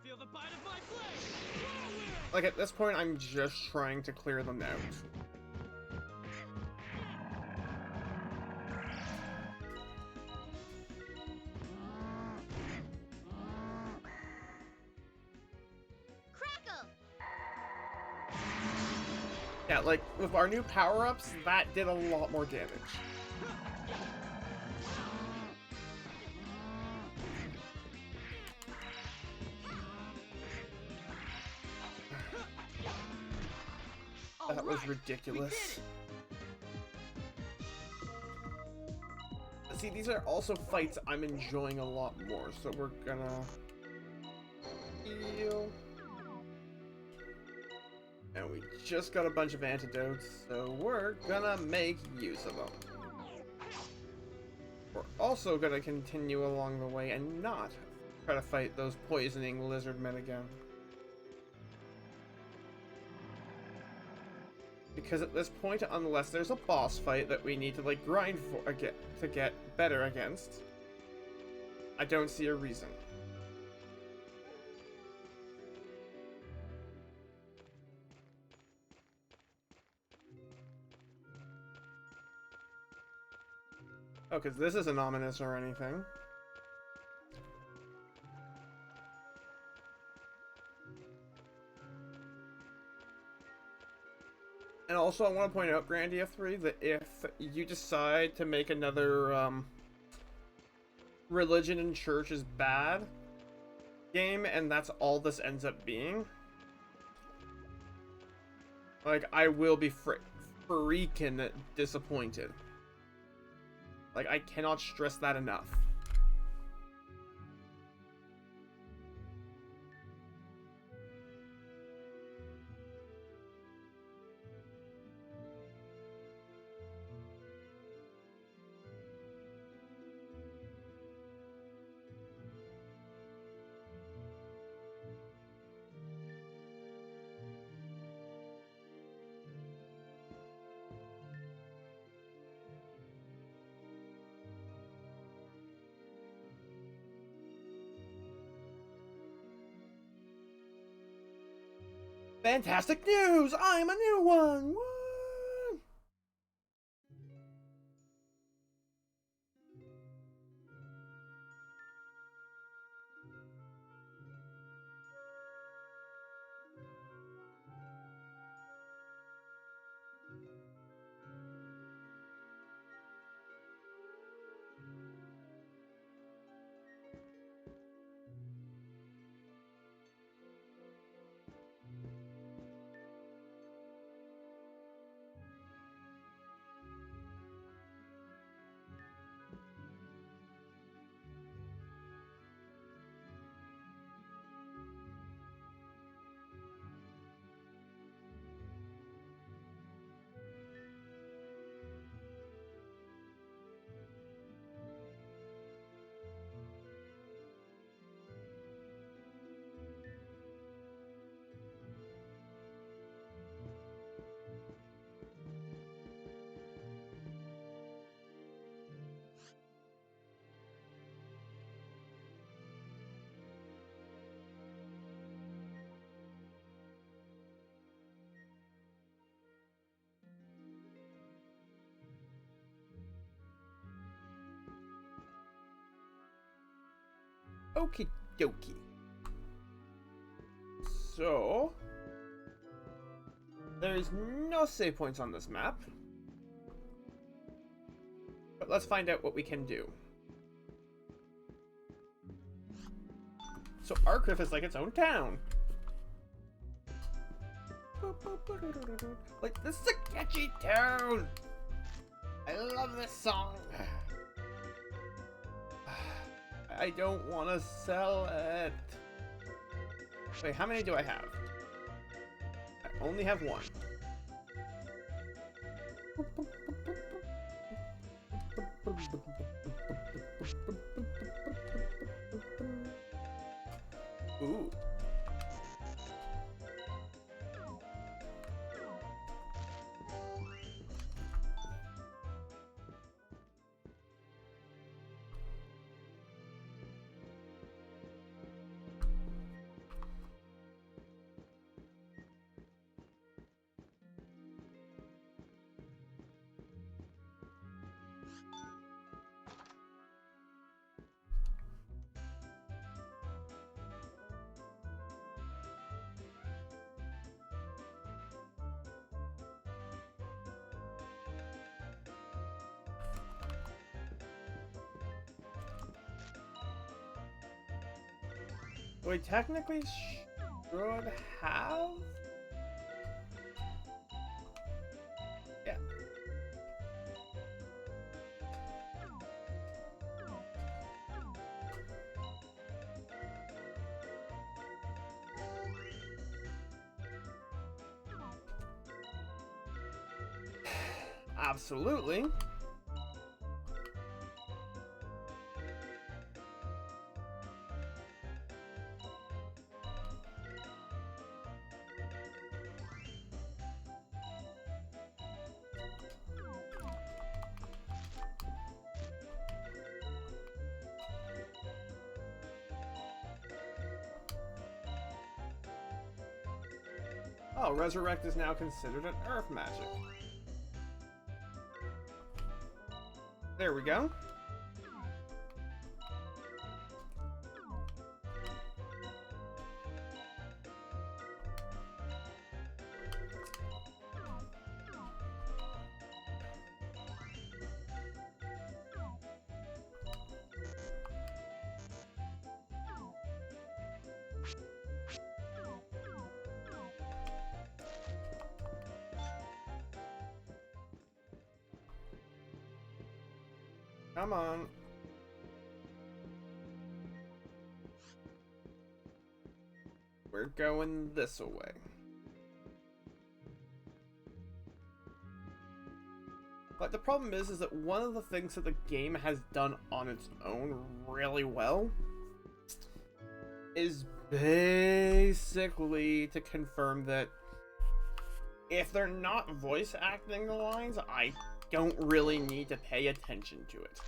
Feel the bite of my blade! Like, at this point, I'm just trying to clear them out. Crackle! Yeah, like, with our new power-ups, that did a lot more damage. That was ridiculous. See, these are also fights I'm enjoying a lot more, so we're gonna heal. And we just got a bunch of antidotes, so we're gonna make use of them. We're also gonna continue along the way and not try to fight those poisoning lizard men again. Because at this point, unless there's a boss fight that we need to like grind for to get better against, I don't see a reason. Oh, because this isn't ominous or anything. And also, I want to point out, Grandia III, that if you decide to make another religion and church is bad game, and that's all this ends up being, like, I will be freaking disappointed. Like, I cannot stress that enough. Fantastic news! I'm a new one! What? Okie dokie. So, there's no save points on this map. But let's find out what we can do. So Arcriff is like its own town. Like, this is a catchy tune! I love this song! I don't want to sell it. Wait, how many do I have? I only have one. Ooh. We technically should have. Yeah. Absolutely. Oh, Resurrect is now considered an Earth magic. There we go. Come on. We're going this way. But the problem is that one of the things that the game has done on its own really well is basically to confirm that if they're not voice acting the lines, I don't really need to pay attention to it.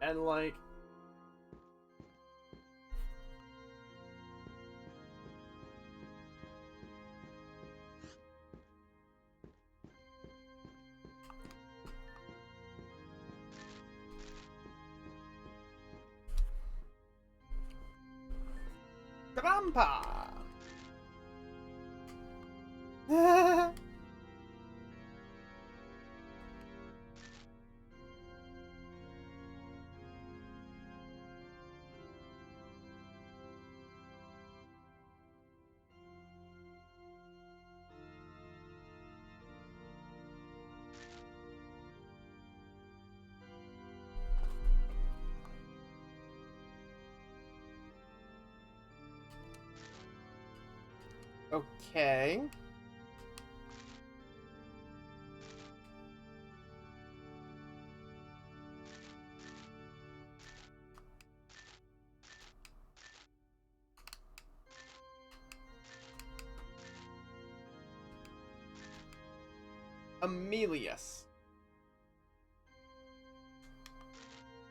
and like Grandpa. Okay. Emilius.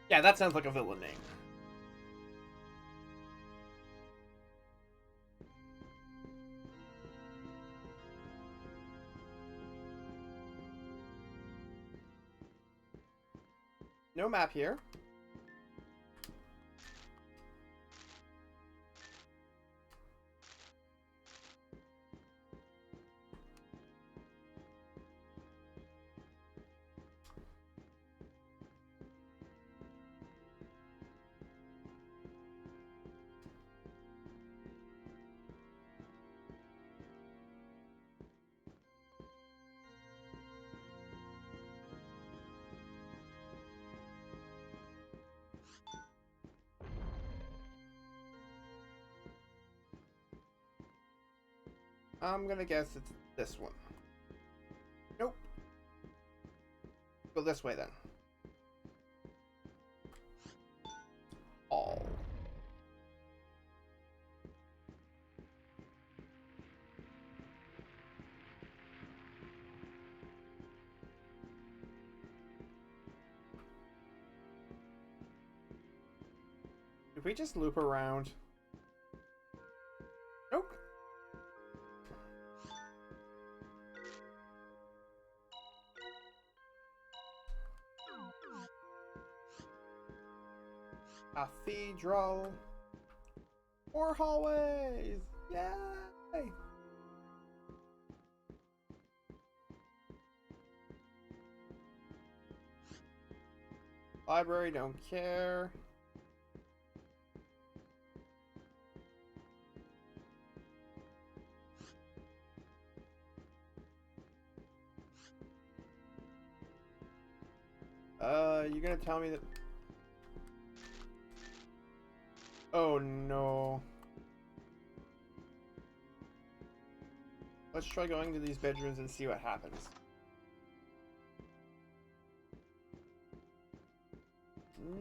Yeah, that sounds like a villain name. No map here. I'm gonna guess it's this one. Nope. Go this way then. All. Did we just loop around? Nope. Cathedral. More hallways. Yay! Library, don't care. You gonna tell me that... Oh no. Let's try going to these bedrooms and see what happens.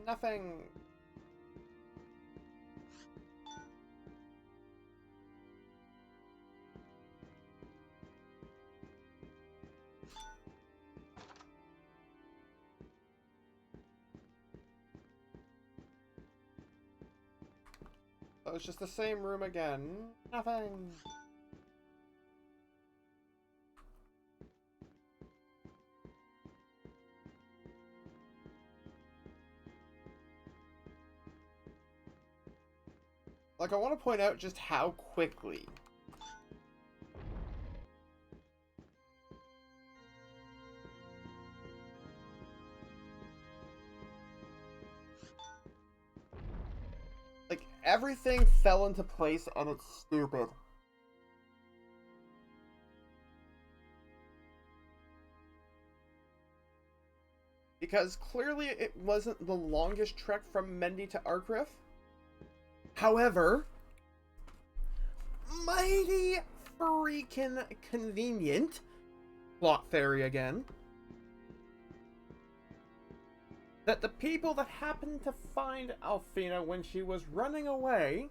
Nothing. So it's just the same room again. Nothing. Like, I want to point out just how quickly like everything fell into place, and it's stupid. Because clearly it wasn't the longest trek from Mendy to Arcriff. However, mighty freaking convenient. Plot theory again. That the people that happened to find Alfina when she was running away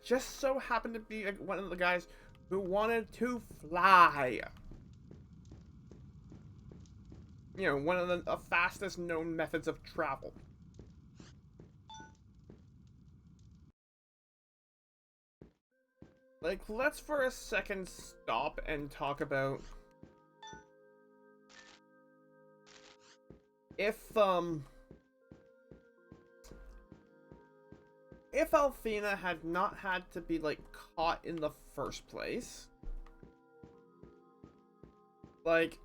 just so happened to be one of the guys who wanted to fly. you know, one of the fastest known methods of travel. Like, let's for a second stop and talk about if Althena had not had to be, like, caught in the first place, like,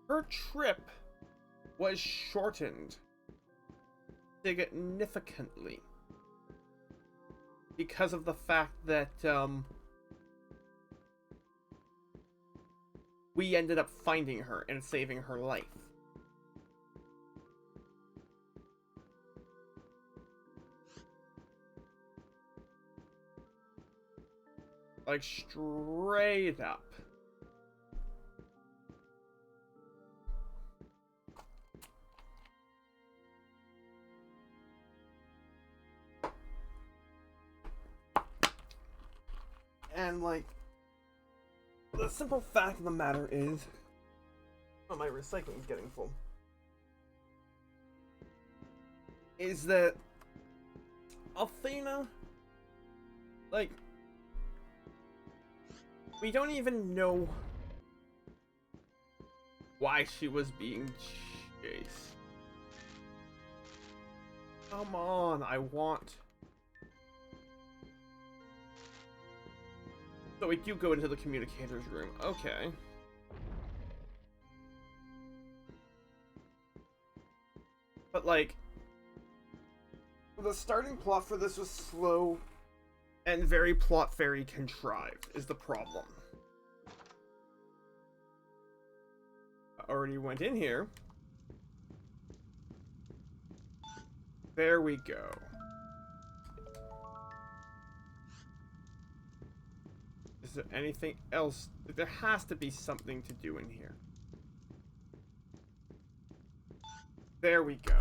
her trip was shortened significantly because of the fact that, we ended up finding her and saving her life. Like, straight up. And, like, the simple fact of the matter is... Oh, my recycling's getting full. Is that... Althena... Like... We don't even know... why she was being chased. Come on, I want... So we do go into the communicator's room. Okay. But, like, the starting plot for this was slow and very plot fairy contrived, is the problem. I already went in here. There we go. Is there anything else? There has to be something to do in here. There we go.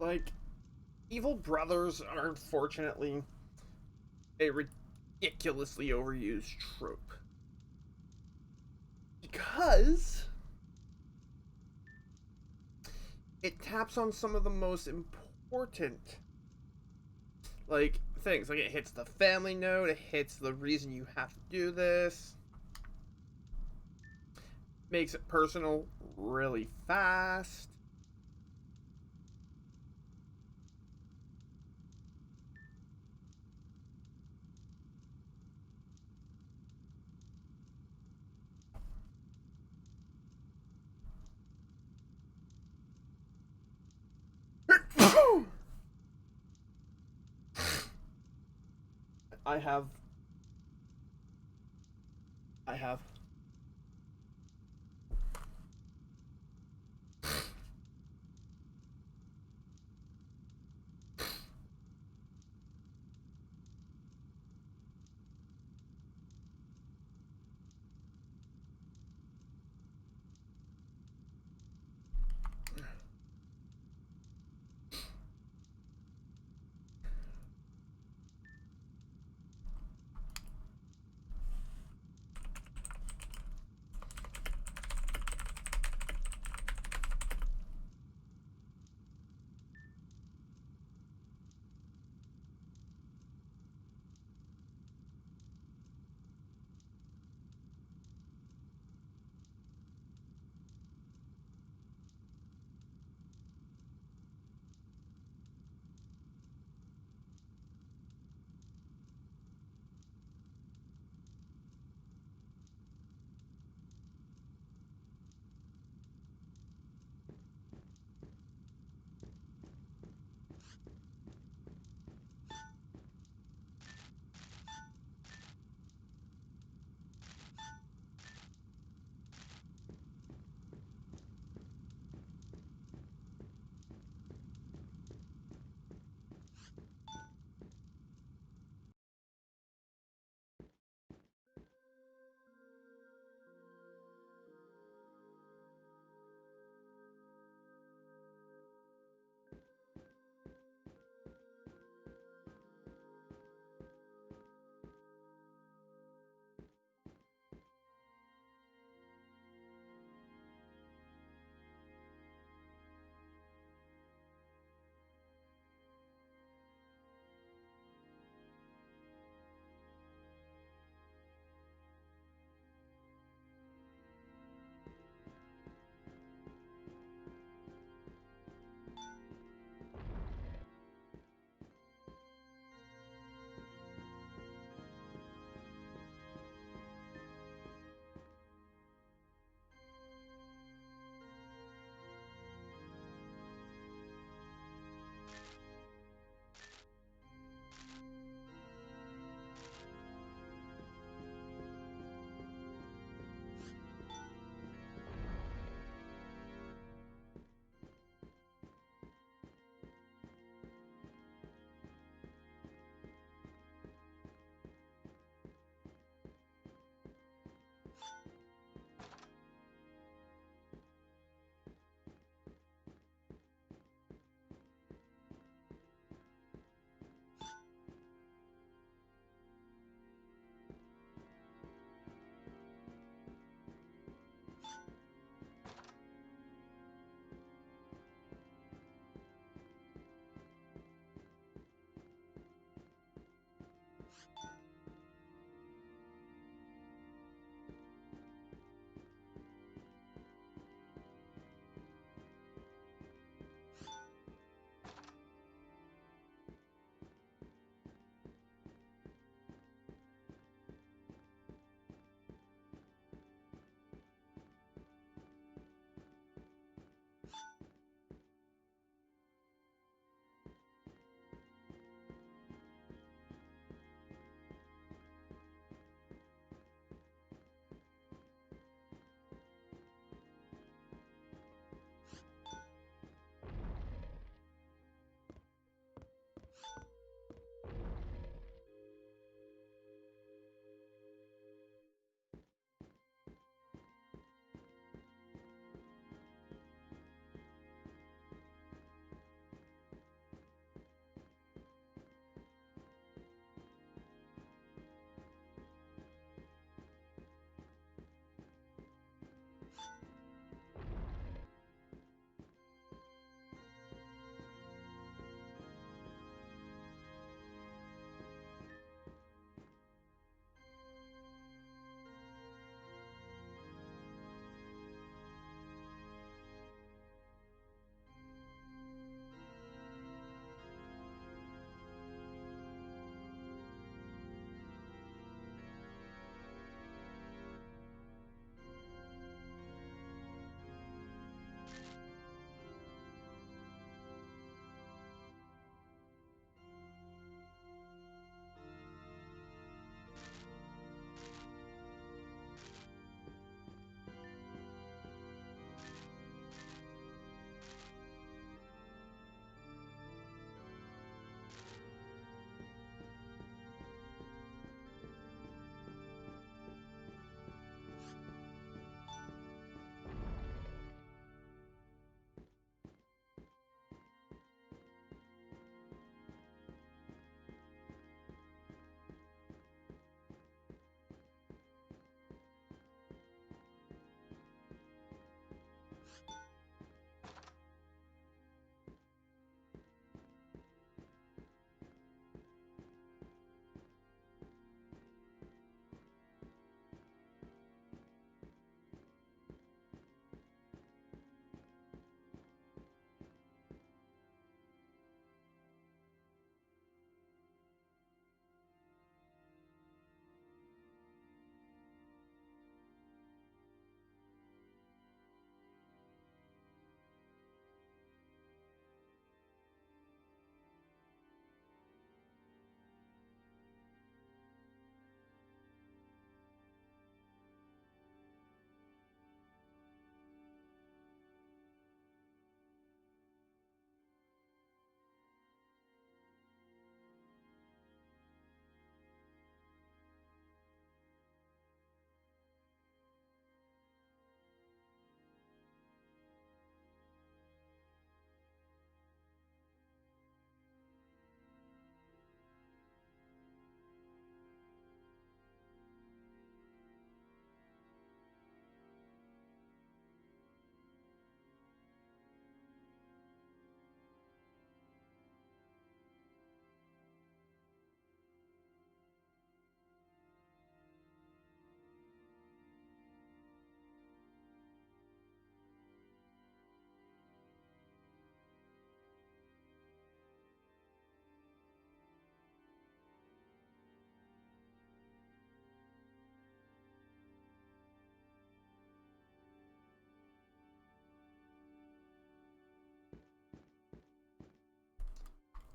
Like, evil brothers are unfortunately a ridiculously overused trope. Because it taps on some of the most important, like, things. Like, it hits the family note, it hits the reason you have to do this, makes it personal really fast. I have. I have.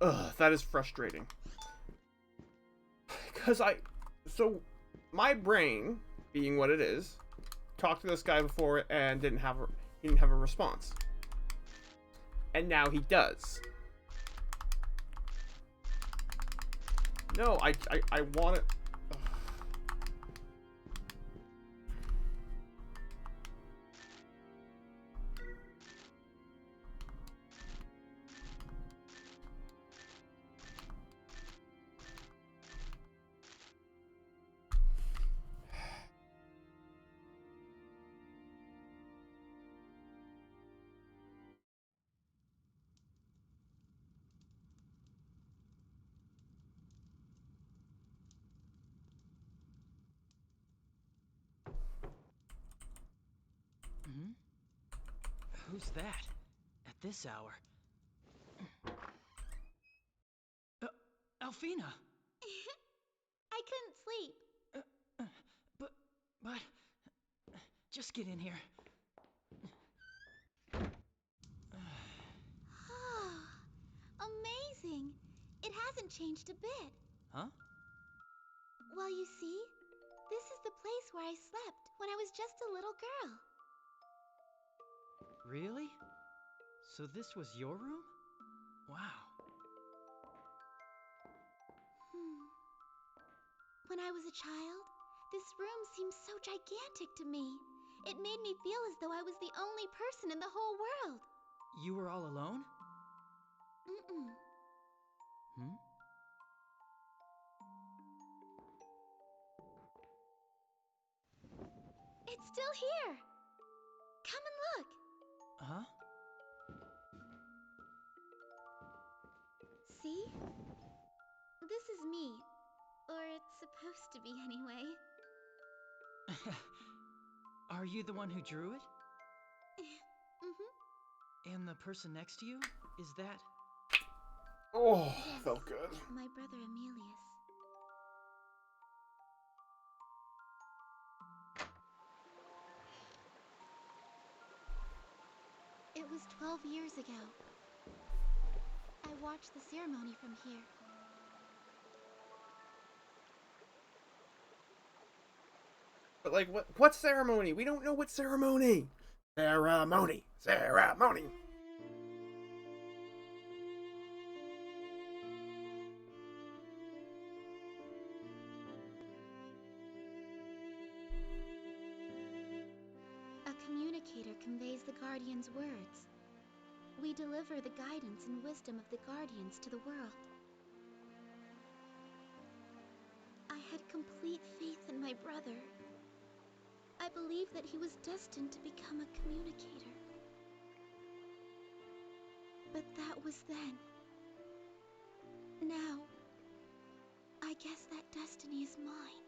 Ugh, that is frustrating. Because so, my brain, being what it is, talked to this guy before and he didn't have a response. And now he does. No, I want it. Hmm? Who's that? At this hour? Alfina! I couldn't sleep. But... Just get in here. Amazing. It hasn't changed a bit. Huh? Well, you see, this is the place where I slept when I was just a little girl. Really? So this was your room? Wow. When I was a child, this room seemed so gigantic to me. It made me feel as though I was the only person in the whole world. You were all alone? Mm-mm. Hmm? It's still here. Come and look. Huh? See? This is me. Or it's supposed to be anyway. Are you the one who drew it? Mm-hmm. And the person next to you? Is that... Oh, Yes, felt good. my brother Emilius. It was 12 years ago. I watched the ceremony from here. But like, what ceremony? We don't know what ceremony. Ceremony. Ceremony. A communicator conveys the Guardian's words. We deliver the guidance and wisdom of the Guardians to the world. I had complete faith in my brother. I believed that he was destined to become a communicator. But that was then. Now, I guess that destiny is mine.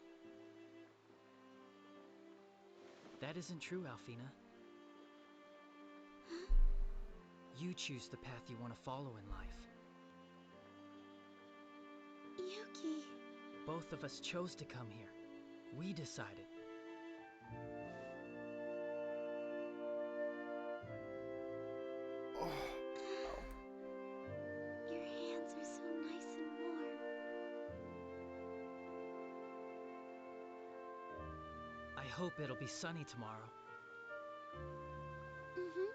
That isn't true, Alfina. Huh? You choose the path you want to follow in life. Yuki. Both of us chose to come here. We decided. Oh. Your hands are so nice and warm. I hope it'll be sunny tomorrow. Mm-hmm.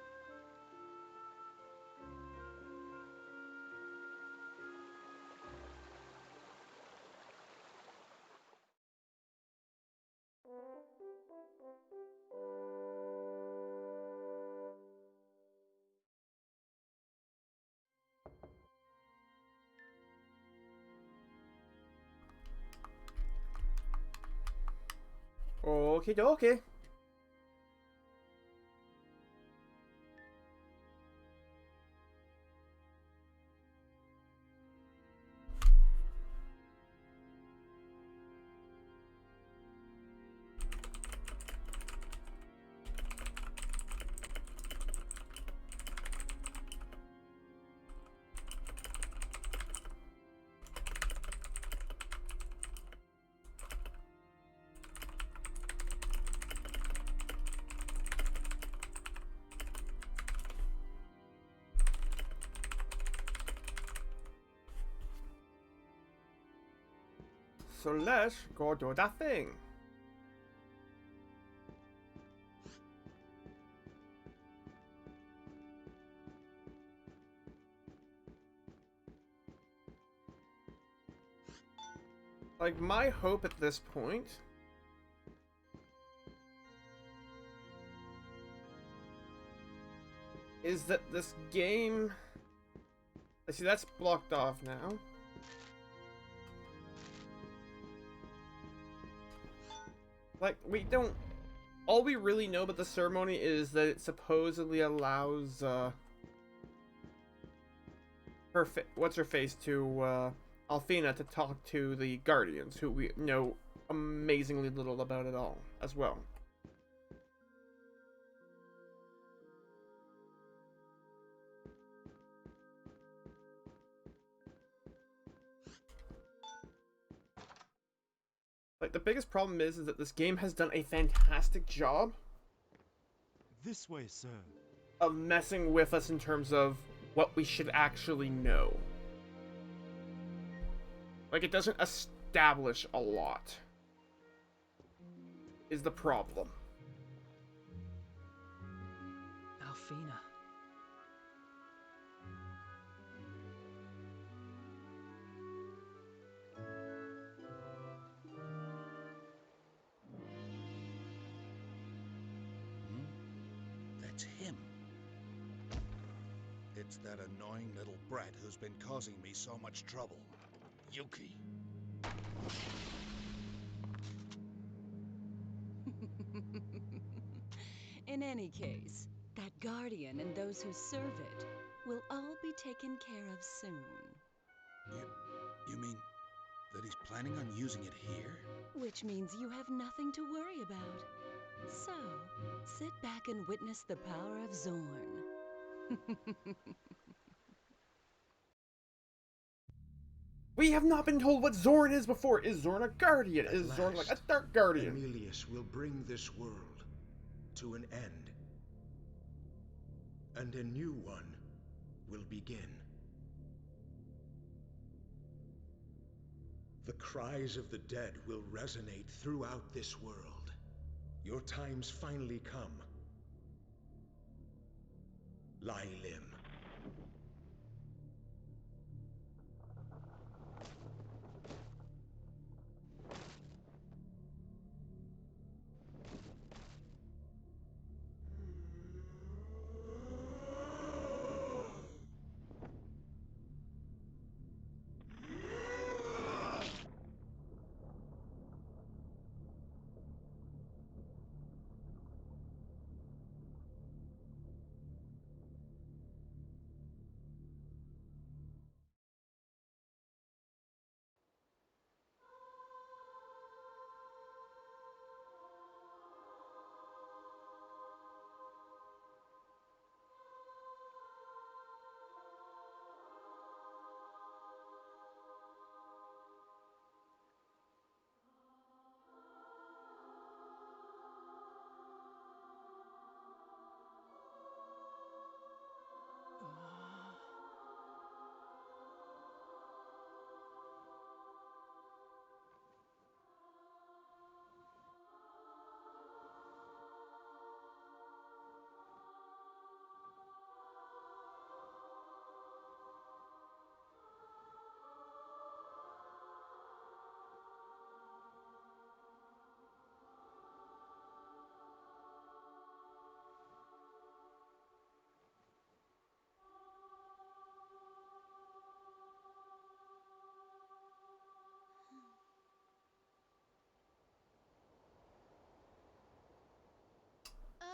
Okay, dokie. So let's go do that thing. Like, my hope at this point is that this game... I see that's blocked off now. Like, we don't... All we really know about the ceremony is that it supposedly allows, what's-her-face to, Alfina to talk to the Guardians, who we know amazingly little about at all, as well. Like, the biggest problem is that this game has done a fantastic job This way, sir. of messing with us in terms of what we should actually know. Like, it doesn't establish a lot, is the problem. Alfina. That's him. It's that annoying little brat who's been causing me so much trouble. Yuki. In any case, that guardian and those who serve it will all be taken care of soon. You mean that he's planning on using it here? Which means you have nothing to worry about. So, sit back and witness the power of Zorn. We have not been told what Zorn is before. Is Zorn a guardian? At Is Zorn like a last, dark guardian? Emilius will bring this world to an end. And a new one will begin. The cries of the dead will resonate throughout this world. Your time's finally come. Lailim.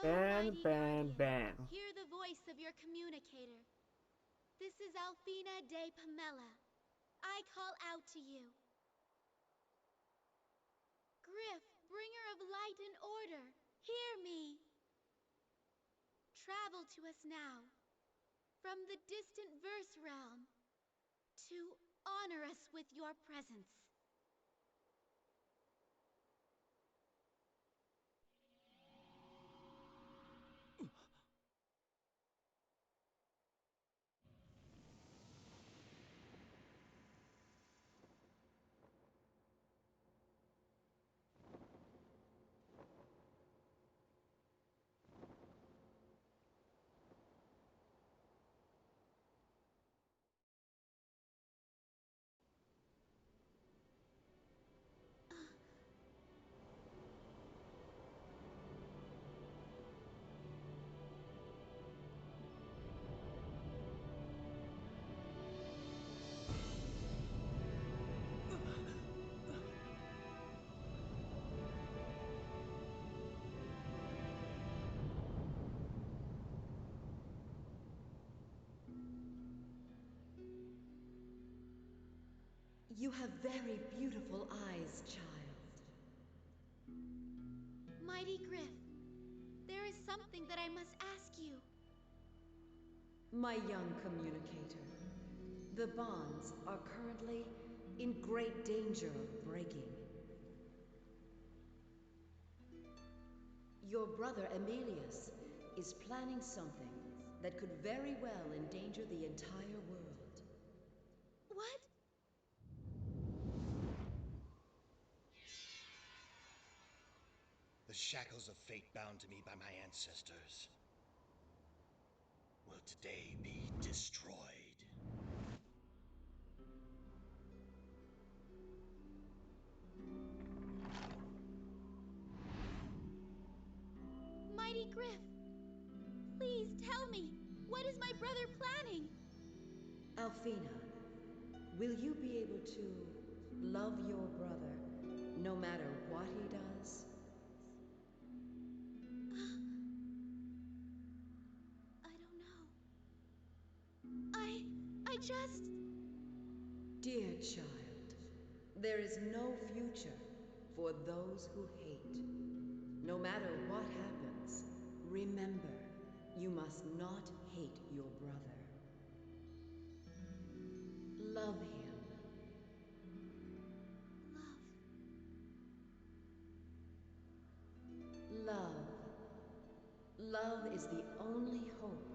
Ban, Mighty ban, Guardian, ban. hear the voice of your communicator. This is Alfina de Pamela. I call out to you. Griff, bringer of light and order, hear me. Travel to us now, from the distant verse realm, to honor us with your presence. You have very beautiful eyes, child. Mighty Griff, there is something that I must ask you. My young communicator, the bonds are currently in great danger of breaking. Your brother Emilius is planning something that could very well endanger the entire world. What? The shackles of fate bound to me by my ancestors will today be destroyed. Mighty Griff, please tell me, what is my brother planning? Alfina, will you be able to love your brother no matter what he does? I don't know. I just... Dear child, there is no future for those who hate. No matter what happens, remember, you must not hate your brother. Love him. Love. Love is the only hope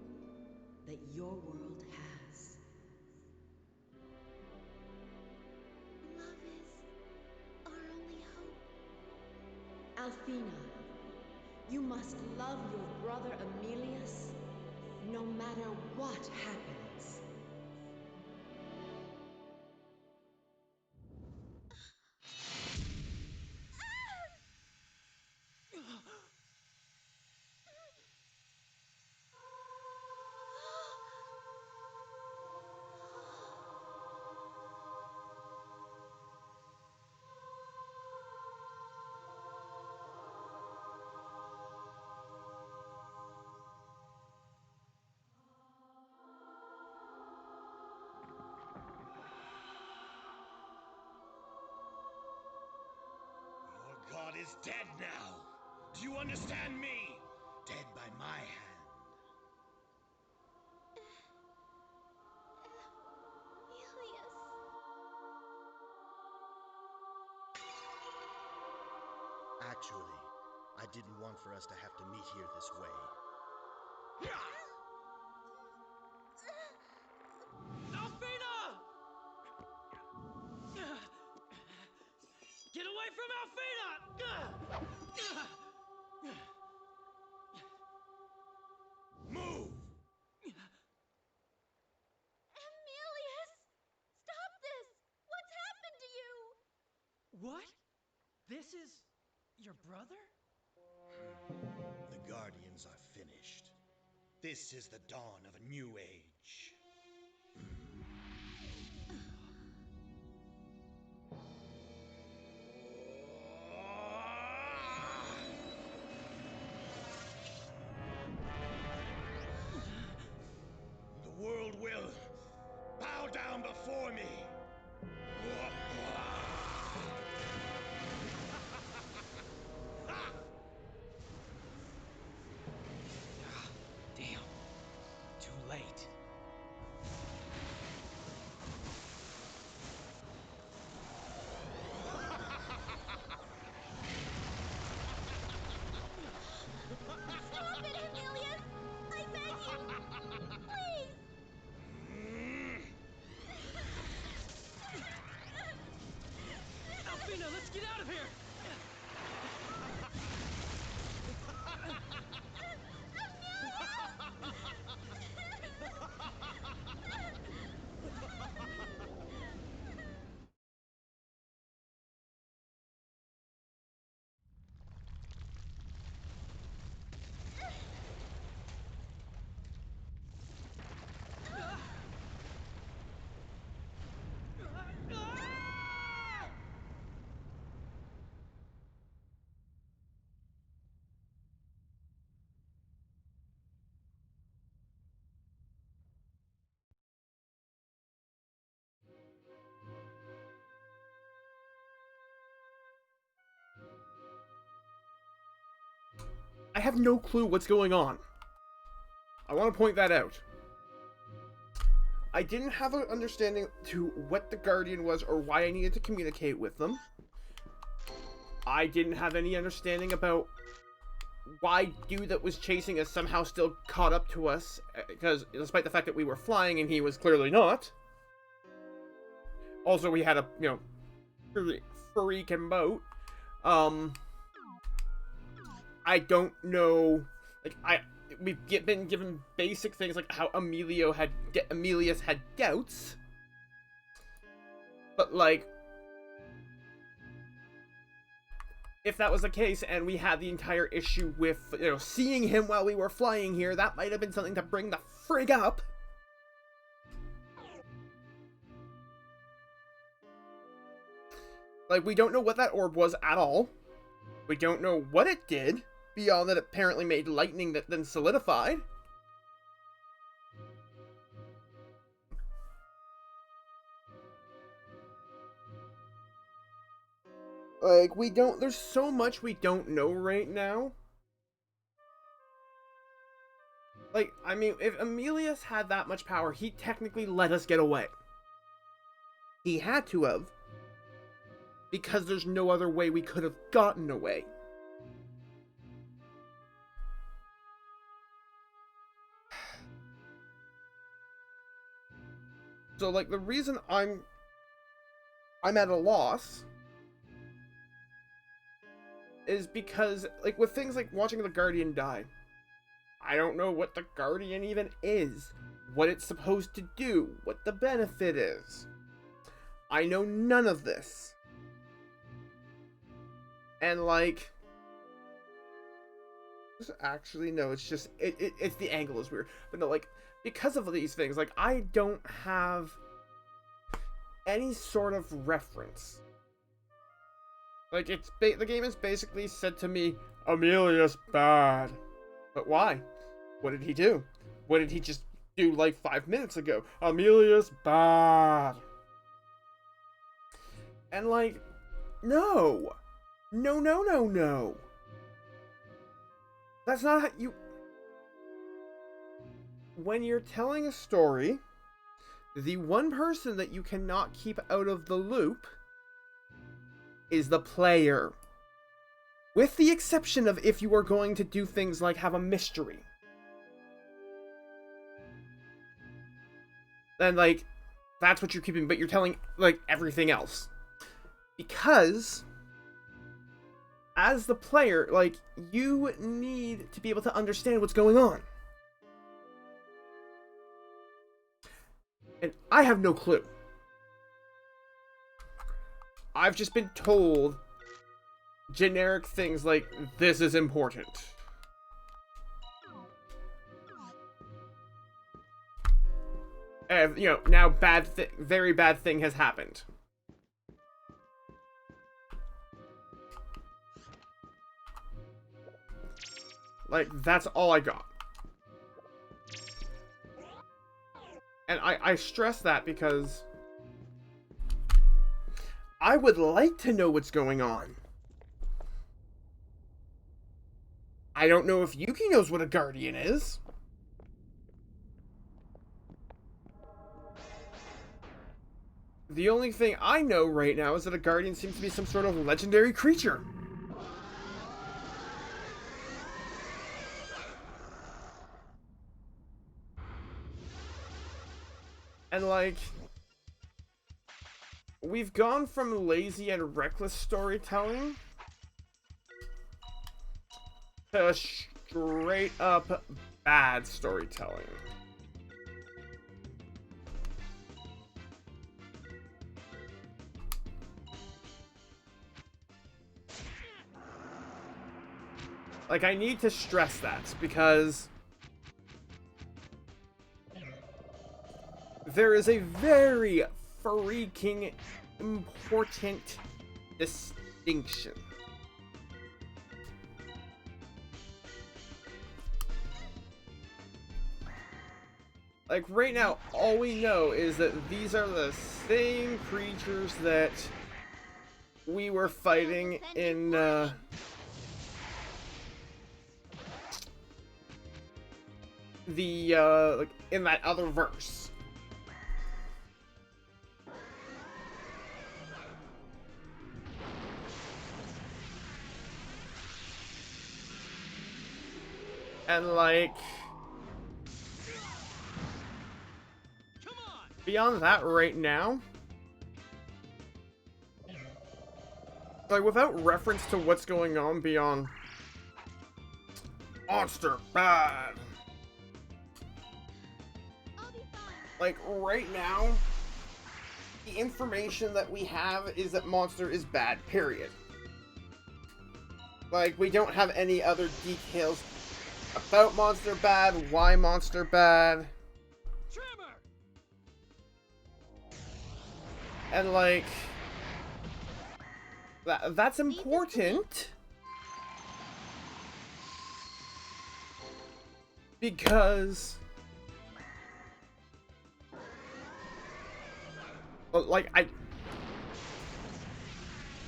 that your world has. Love is our only hope. Alfina, you must love your brother Emilius no matter what happens. Your god is dead now. Do you understand me? Dead by my hand. Emilius. Actually, I didn't want for us to have to meet here this way. Alfina! Get away from Alfina! Move! Emilius! Stop this! What's happened to you? What? This is your brother? The Guardians are finished. This is the dawn of a new age. The world will bow down before me. Damn. Too late. I have no clue what's going on. I want to point that out. I didn't have an understanding to what the Guardian was or why I needed to communicate with them. I didn't have any understanding about why dude that was chasing us somehow still caught up to us, because despite the fact that we were flying and he was clearly not. Also, we had a, you know, freaking boat. I don't know, like, we've been given basic things like how Emilius had doubts, but like, if that was the case and we had the entire issue with, you know, seeing him while we were flying here, that might have been something to bring the frig up. Like, we don't know what that orb was at all. We don't know what it did, beyond that it apparently made lightning that then solidified. Like, there's so much we don't know right now. Like, I mean, if Emilius had that much power, he technically let us get away. He had to have. Because there's no other way we could have gotten away. So, like, the reason I'm at a loss is because, like, with things like watching the Guardian die, I don't know what the Guardian even is, what it's supposed to do, what the benefit is. I know none of this. And, like, actually, no, it's just, it's the angle is weird. But no, like, because of these things, like, I don't have any sort of reference. Like, the game has basically said to me, Emilius bad. But why? What did he do? What did he just do like 5 minutes ago? Emilius bad. And like, no. No, no, no, no. That's not how you... When you're telling a story, the one person that you cannot keep out of the loop is the player. With the exception of if you are going to do things like have a mystery. Then, like, that's what you're keeping, but you're telling, like, everything else. Because, as the player, like, you need to be able to understand what's going on. And I have no clue. I've just been told generic things like, this is important. And, you know, now very bad thing has happened. Like, that's all I got. And I stress that because I would like to know what's going on. I don't know if Yuki knows what a Guardian is. The only thing I know right now is that a Guardian seems to be some sort of legendary creature. And like, we've gone from lazy and reckless storytelling to straight up bad storytelling. Like, I need to stress that because there is a very freaking important distinction. Like, right now, all we know is that these are the same creatures that we were fighting in, the like in that other verse. And like beyond that right now, like without reference to what's going on beyond monster bad. Like right now, the information that we have is that monster is bad, period. Like we don't have any other details about monster bad, why monster bad. And like that's important because like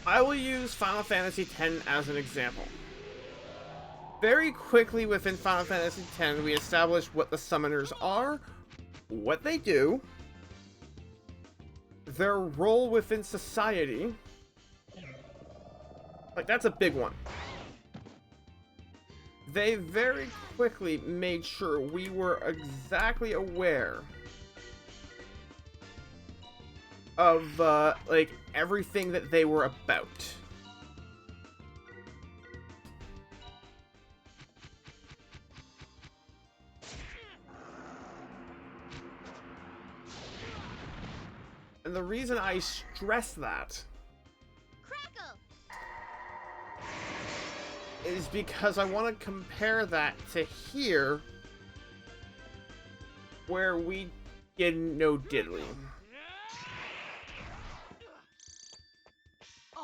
I will use Final Fantasy X as an example. Very quickly within Final Fantasy X, we establish what the summoners are, what they do, their role within society. Like, that's a big one. They very quickly made sure we were exactly aware of, like, everything that they were about. And the reason I stress that is because I want to compare that to here, where we didn't know diddly.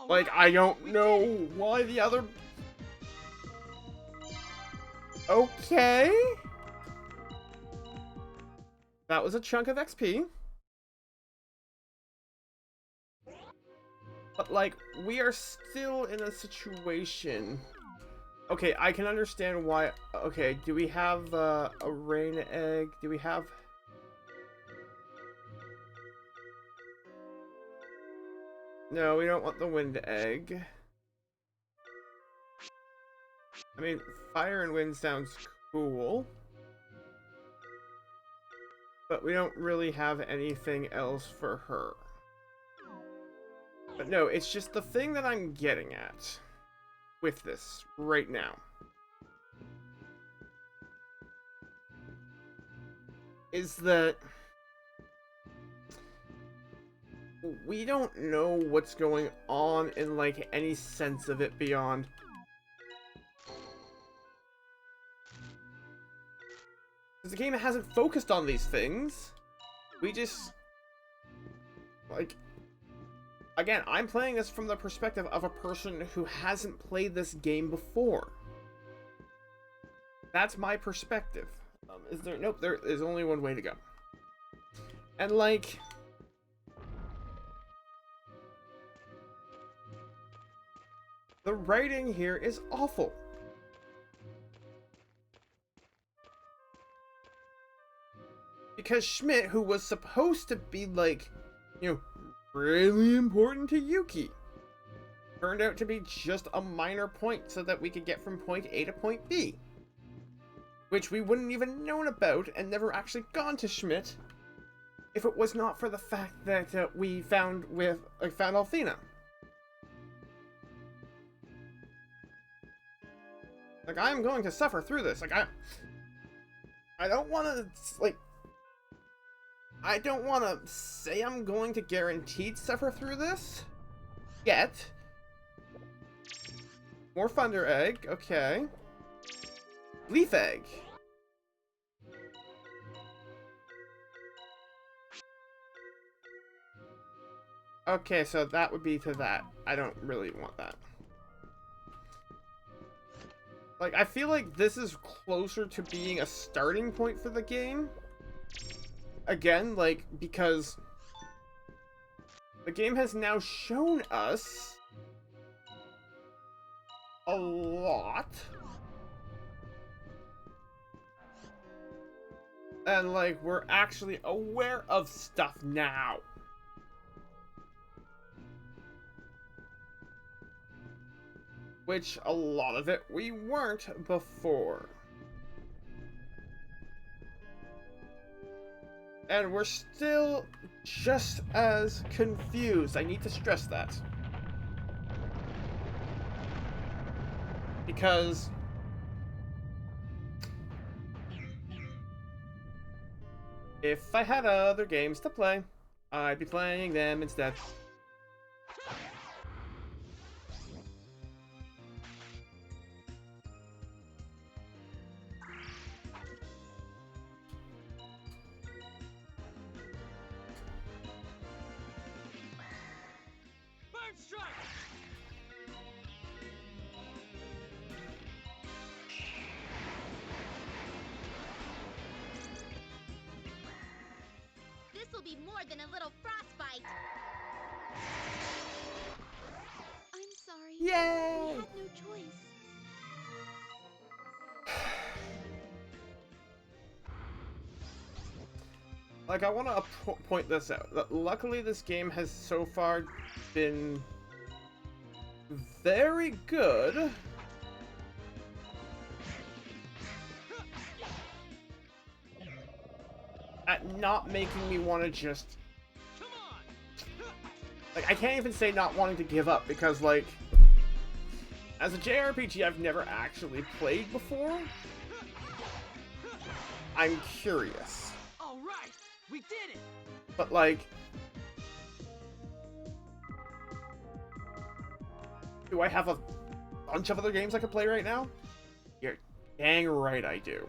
Like, I don't know why the other... Okay. That was a chunk of XP. But, like, we are still in a situation... Okay, I can understand why... Okay, do we have a rain egg? Do we have... No, we don't want the wind egg. I mean, fire and wind sounds cool. But we don't really have anything else for her. But no, it's just the thing that I'm getting at with this right now is that we don't know what's going on in, like, any sense of it beyond because the game hasn't focused on these things. We just, like, again, I'm playing this from the perspective of a person who hasn't played this game before. That's my perspective. Is there? Nope, there is only one way to go. And, like... the writing here is awful. Because Schmidt, who was supposed to be, like, you know, really important to Yuki, turned out to be just a minor point so that we could get from point A to point B. Which we wouldn't even known about and never actually gone to Schmidt if it was not for the fact that we found Althena. Like, I'm going to suffer through this. Like, I don't want to, like... I don't want to say I'm going to guaranteed suffer through this yet. More Thunder Egg, okay. Leaf Egg. Okay, so that would be to that. I don't really want that. Like, I feel like this is closer to being a starting point for the game. Again, like, because the game has now shown us a lot And, like, we're actually aware of stuff now. Which, a lot of it, we weren't before. And we're still just as confused. I need to stress that. Because if I had other games to play, I'd be playing them instead. Bird strike! This will be more than a little frostbite. I'm sorry. Yay! We had no choice. Like, I want to point this out. Luckily, this game has so far been very good at not making me want to just... Like, I can't even say not wanting to give up, because, like, as a JRPG I've never actually played before, I'm curious. All right, we did it. But, like, do I have a bunch of other games I could play right now? You're dang right I do.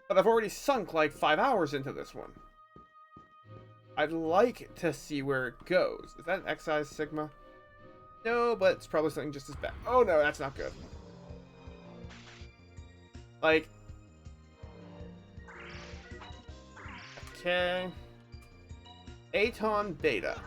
But I've already sunk like 5 hours into this one. I'd like to see where it goes. Is that an Excise Sigma? No, but it's probably something just as bad. Oh no, that's not good. Like... Okay... Aton Beta.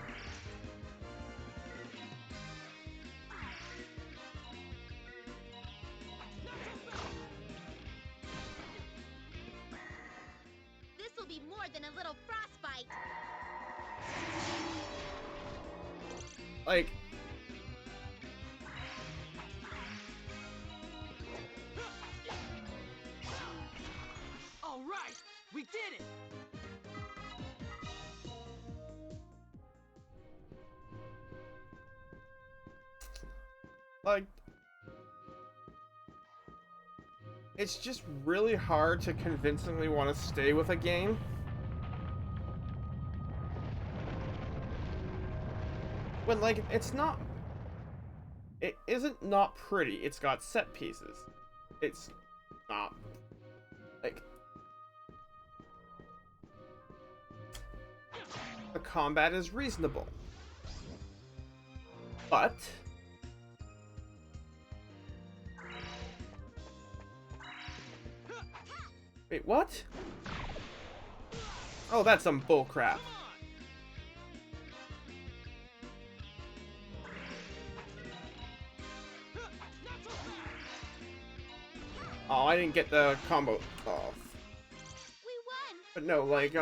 This will be more than a little frostbite. Like... All right, we did it. Like... It's just really hard to convincingly want to stay with a game. When, like, it's not... It isn't not pretty, it's got set pieces. It's not... Like... The combat is reasonable. But... Wait, what? Oh, that's some bullcrap. Oh, I didn't get the combo off. We won. But no, like,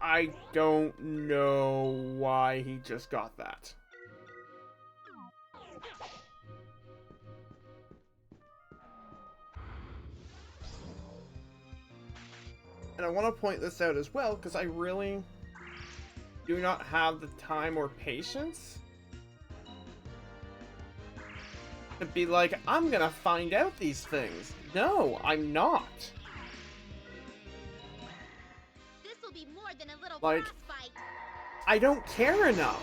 I don't know why he just got that. And I want to point this out as well, because I really do not have the time or patience to be like, I'm gonna find out these things. No, I'm not. This will be more than a little Like, frostbite. I don't care enough.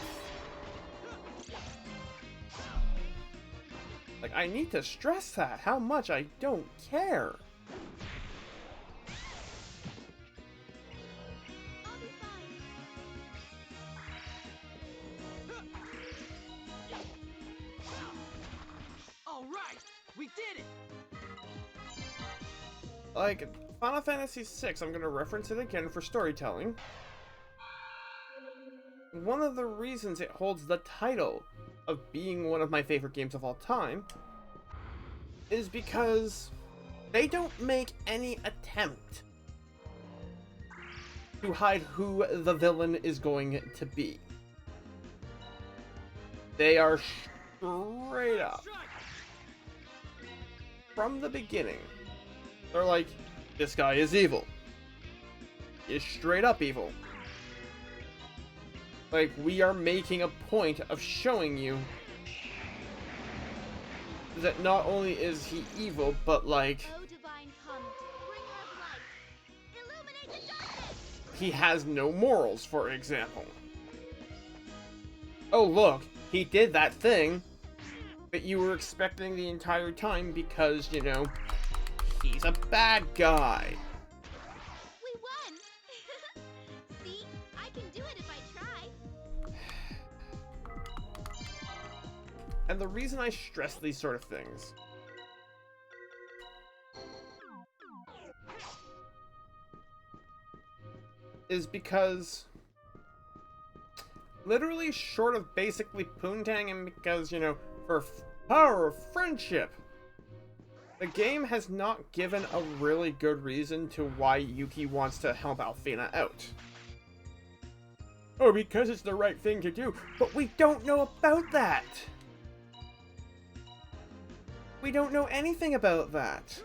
Like, I need to stress that, how much I don't care. I'll be fine. All right, we did it. Like, Final Fantasy VI, I'm gonna reference it again for storytelling. One of the reasons it holds the title of being one of my favorite games of all time is because they don't make any attempt to hide who the villain is going to be. They are straight up, from the beginning, they're like, this guy is evil. Is straight up evil. Like, we are making a point of showing you that not only is he evil, but like, O divine comet, bringer of light, illuminate the darkness! he has no morals, for example. Oh look, he did that thing that you were expecting the entire time because, you know, he's a bad guy. We won! See? I can do it if I try. And the reason I stress these sort of things is because literally short of basically poontang him because, you know, for power of friendship, the game has not given a really good reason to why Yuki wants to help Alfina out. Oh, because it's the right thing to do, but we don't know about that. We don't know anything about that.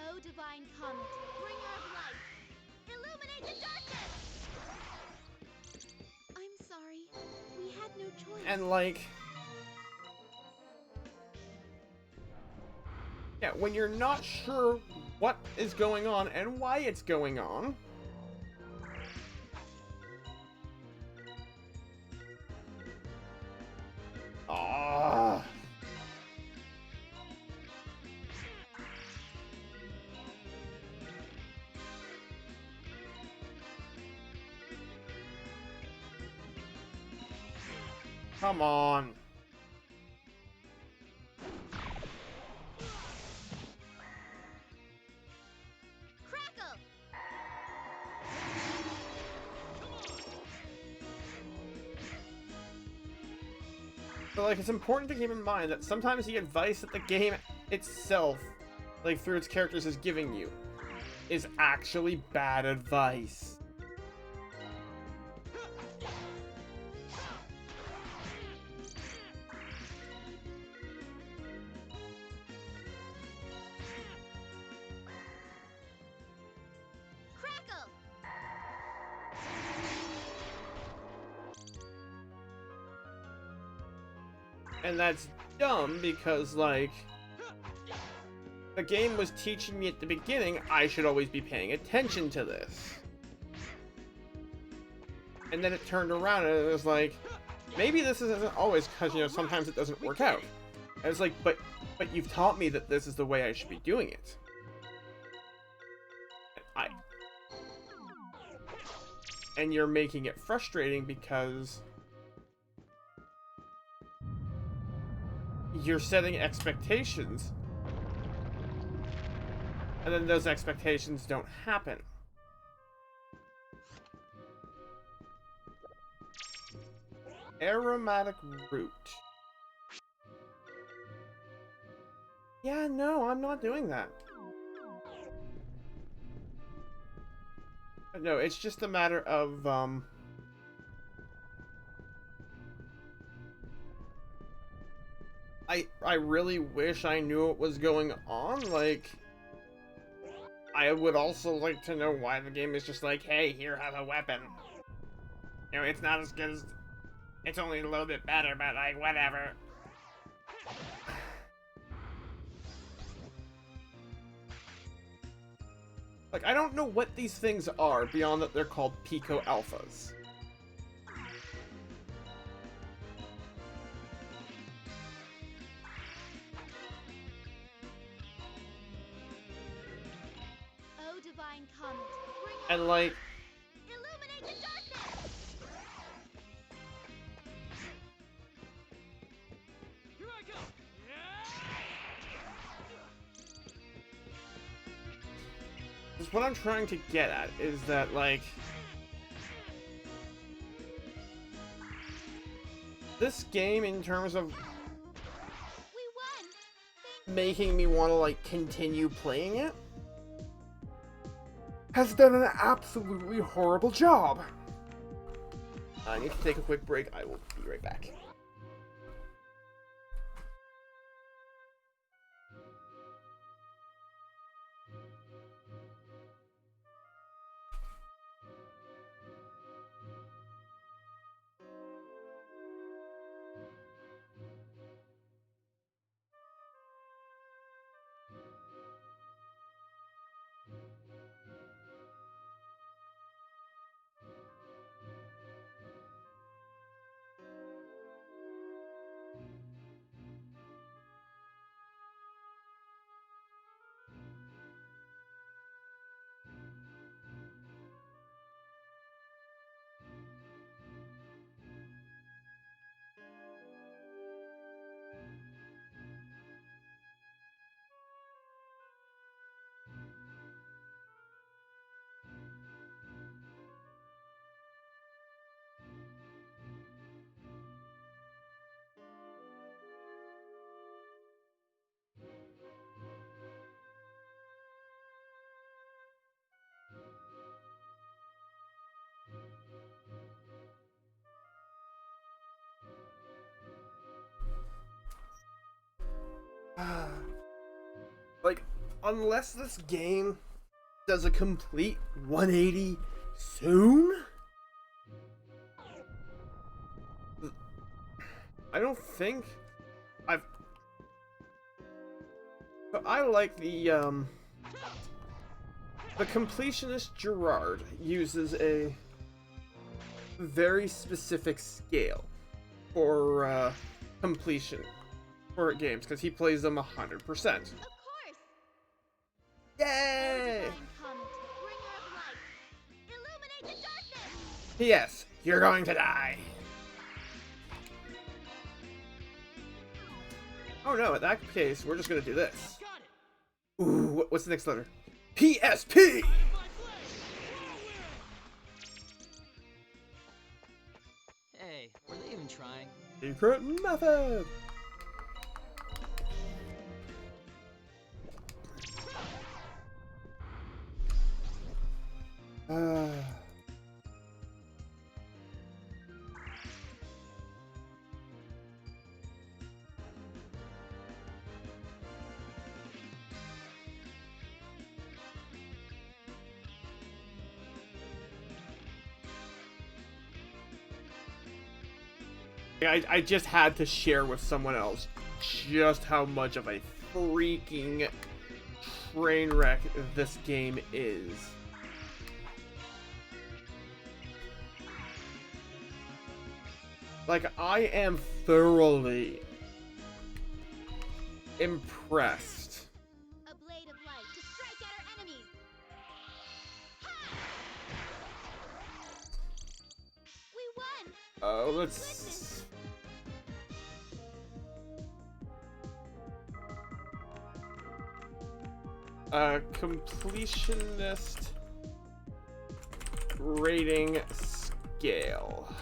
O divine comet, bringer of light, illuminate the darkness! I'm sorry. We had no choice. And like, yeah, when you're not sure what is going on and why it's going on, ah, come on. Crackle! But like, it's important to keep in mind that sometimes the advice that the game itself, like through its characters, is giving you is actually bad advice. Crackle! And that's dumb because, like, the game was teaching me at the beginning I should always be paying attention to this. And then it turned around and it was like, maybe this isn't always because, you know, sometimes it doesn't work out. And it's like, but you've taught me that this is the way I should be doing it. And you're making it frustrating because you're setting expectations, and then those expectations don't happen. Aromatic root. Yeah, no, I'm not doing that. No, it's just a matter of, I really wish I knew what was going on, like, I would also like to know why the game is just like, hey, here, have a weapon. You know, it's not as good as, it's only a little bit better, but like, whatever. Like, I don't know what these things are beyond that they're called Pico Alphas. O divine comet, bringer And of like, light, illuminate the darkness! Here I go! just what I'm trying to get at is that, like, this game, in terms of We won! making me want to, like, continue playing it, has done an absolutely horrible job. I need to take a quick break. I will be right back. Like, unless this game does a complete 180 soon, I don't think I've... But I like the completionist Gerard uses a very specific scale for completion for games, because he plays them 100%. Of course! Yay! Divine comet, bringer of light, illuminate the darkness! Yes, you're going to die. Oh no, in that case, we're just gonna do this. Ooh, what's the next letter? PSP! Hey, were they even trying? Secret method! I just had to share with someone else just how much of a freaking train wreck this game is. Like, I am thoroughly impressed. A blade of light to strike at our enemies! We won! Oh, let's... completionist rating scale.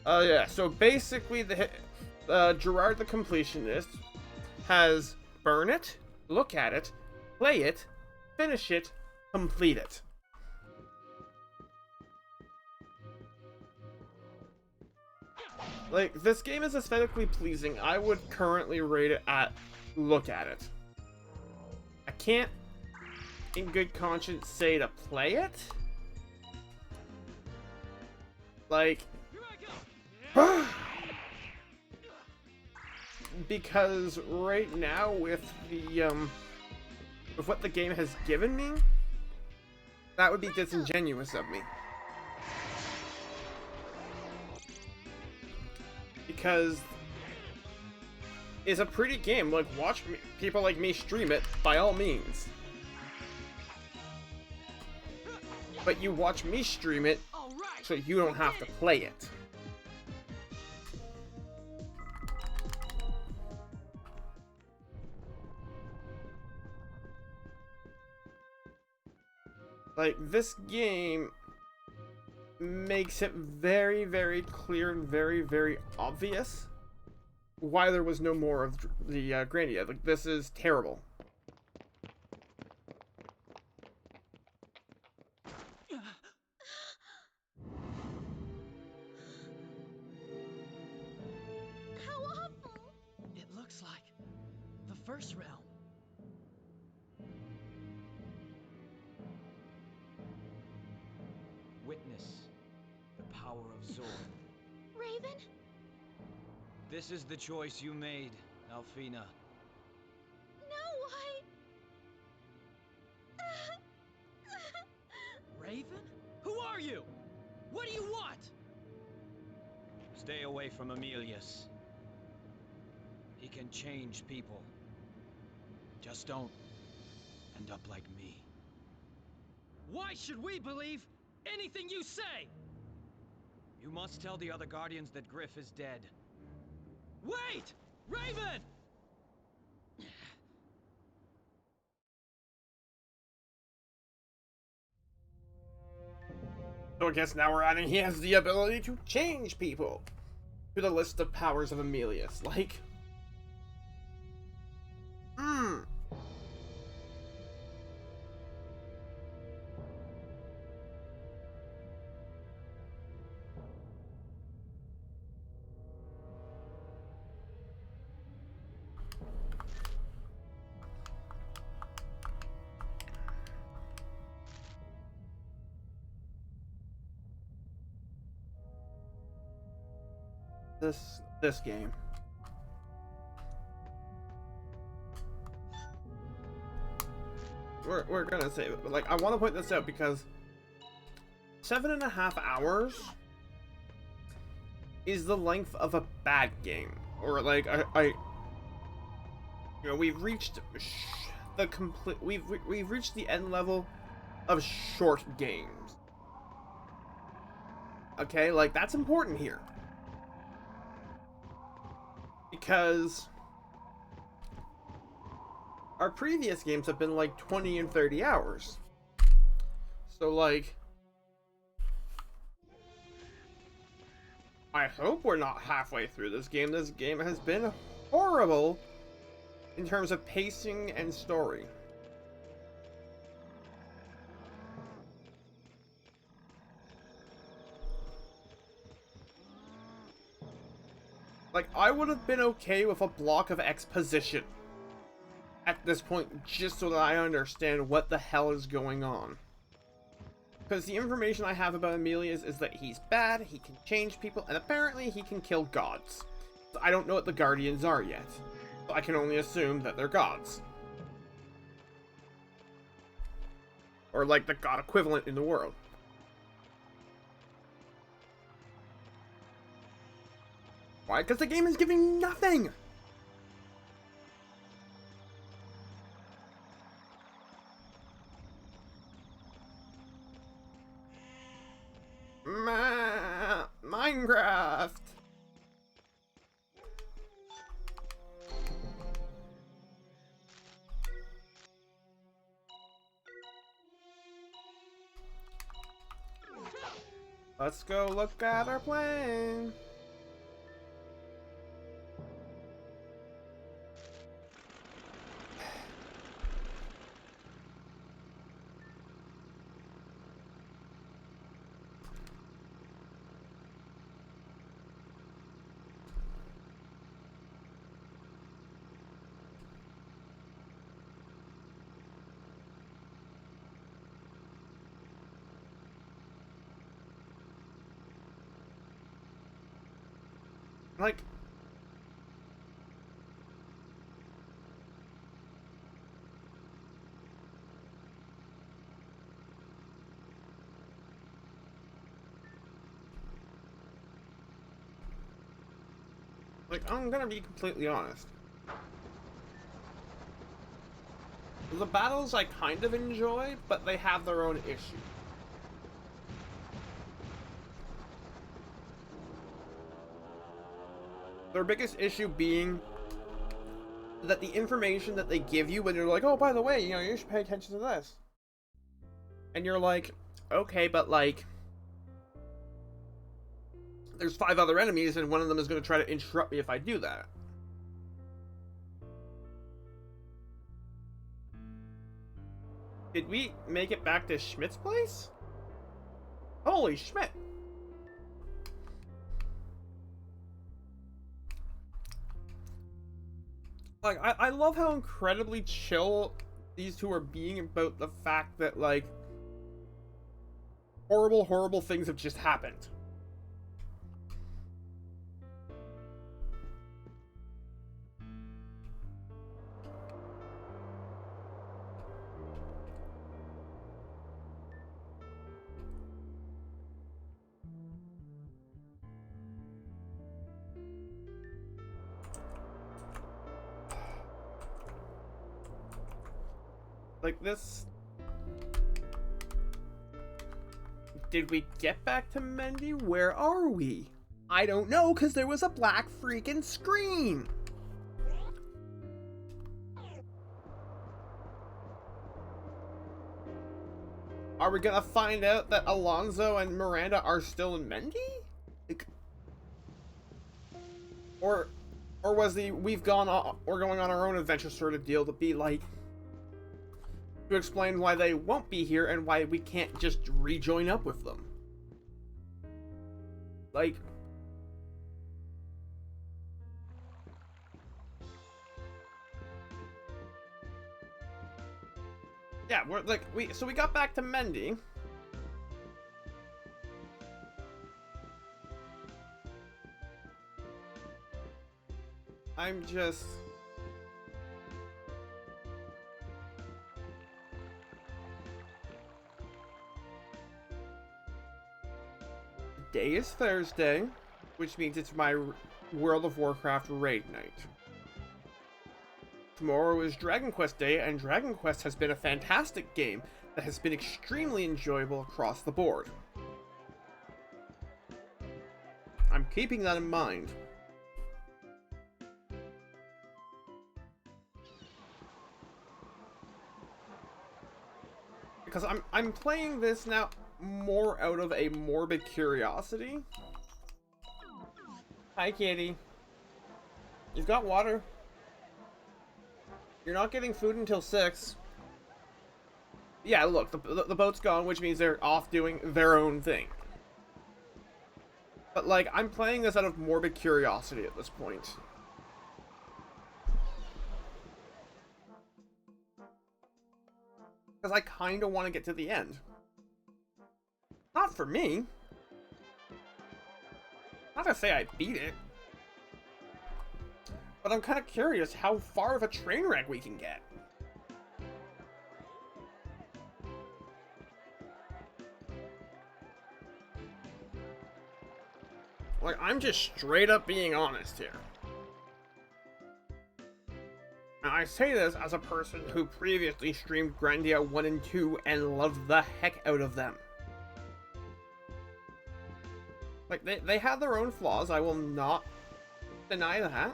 Yeah, so basically Gerard the Completionist has burn it, look at it, play it, finish it, complete it. Like, this game is aesthetically pleasing. I would currently rate it at look at it. I can't, in good conscience, say to play it. Like, because right now with the with what the game has given me, that would be disingenuous of me. Because it's a pretty game. Like, watch people like me stream it, by all means. But you watch me stream it, so you don't have to play it. Like, this game makes it very, very clear and very, very obvious why there was no more of the Grandia. Like, this is terrible. How awful! It looks like the first realm. Witness the power of Zor. Raven? This is the choice you made, Alfina. No, Raven? Who are you? What do you want? Stay away from Emilius. He can change people. Just don't end up like me. Why should we believe anything you say? You must tell the other Guardians that Griff is dead. Wait! Raven! So I guess now we're adding he has the ability to change people to the list of powers of Emilius. Like, this game. We're gonna save it, but like I want to point this out because 7.5 hours is the length of a bad game, or like you know, we've reached the complete we've reached the end level of short games. Okay, like that's important here. Because our previous games have been like 20 and 30 hours. So like, I hope we're not halfway through this game. This game has been horrible in terms of pacing and story. Like, I would have been okay with a block of exposition at this point, just so that I understand what the hell is going on. Because the information I have about Emilius is that he's bad, he can change people, and apparently he can kill gods. So I don't know what the Guardians are yet. So I can only assume that they're gods. Or like the god equivalent in the world. Why? Because the game is giving nothing! Minecraft! Let's go look at our plane! Like, I'm gonna be completely honest. The battles I kind of enjoy, but they have their own issue. Their biggest issue being that the information that they give you when you're like, oh, by the way, you know, you should pay attention to this. And you're like, okay, but like, there's 5 other enemies, and one of them is going to try to interrupt me if I do that. Did we make it back to Schmidt's place? Holy Schmidt! Like, I love how incredibly chill these two are being about the fact that, like, horrible, horrible things have just happened. Like, this... Did we get back to Mendy? Where are we? I don't know, because there was a black freaking screen! Are we gonna find out that Alonso and Miranda are still in Mendy? Like, or was the we're going on our own adventure sort of deal to be like, to explain why they won't be here and why we can't just rejoin up with them? Like, yeah, we're like, we got back to Mendy. I'm just... Today is Thursday, which means it's my World of Warcraft raid night. Tomorrow is Dragon Quest Day, and Dragon Quest has been a fantastic game that has been extremely enjoyable across the board. I'm keeping that in mind. Because I'm playing this now more out of a morbid curiosity. Hi, kitty. You've got water. You're not getting food until 6. Yeah, look, the boat's gone, which means they're off doing their own thing. But, like, I'm playing this out of morbid curiosity at this point. Because I kind of want to get to the end. Not for me. Not to say I beat it. But I'm kind of curious how far of a train wreck we can get. Like, I'm just straight up being honest here. And I say this as a person who previously streamed Grandia 1 and 2 and loved the heck out of them. Like, they have their own flaws, I will not deny that.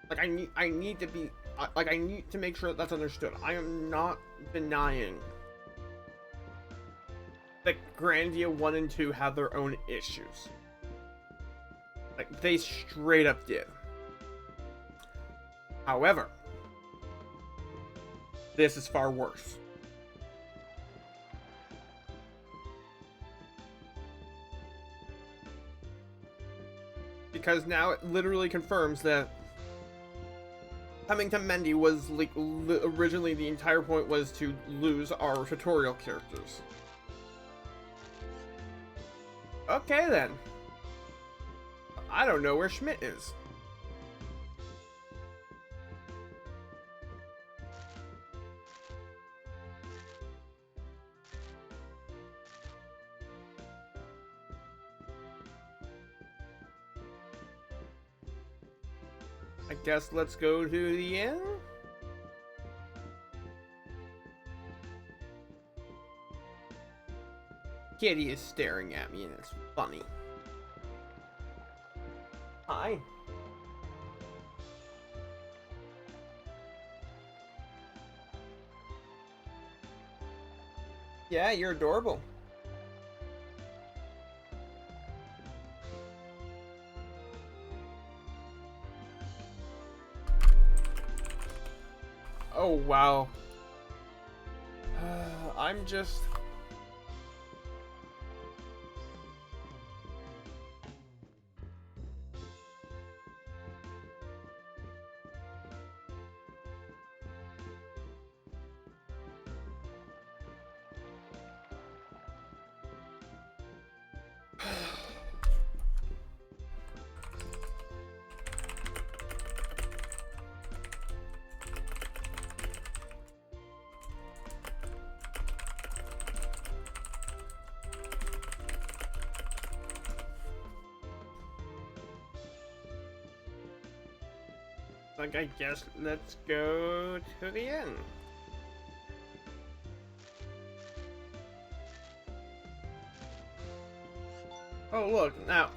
Like, I need to be, like, I need to make sure that that's understood. I am not denying that Grandia 1 and 2 have their own issues. Like, they straight up did. However, this is far worse. Because now it literally confirms that coming to Mendy was, like, originally the entire point was to lose our tutorial characters. Okay then. I don't know where Schmidt is. I guess let's go to the end. Kitty is staring at me and it's funny. Hi. Yeah, you're adorable. Oh, wow. I'm just... Like, I guess let's go to the end. Oh, look, now...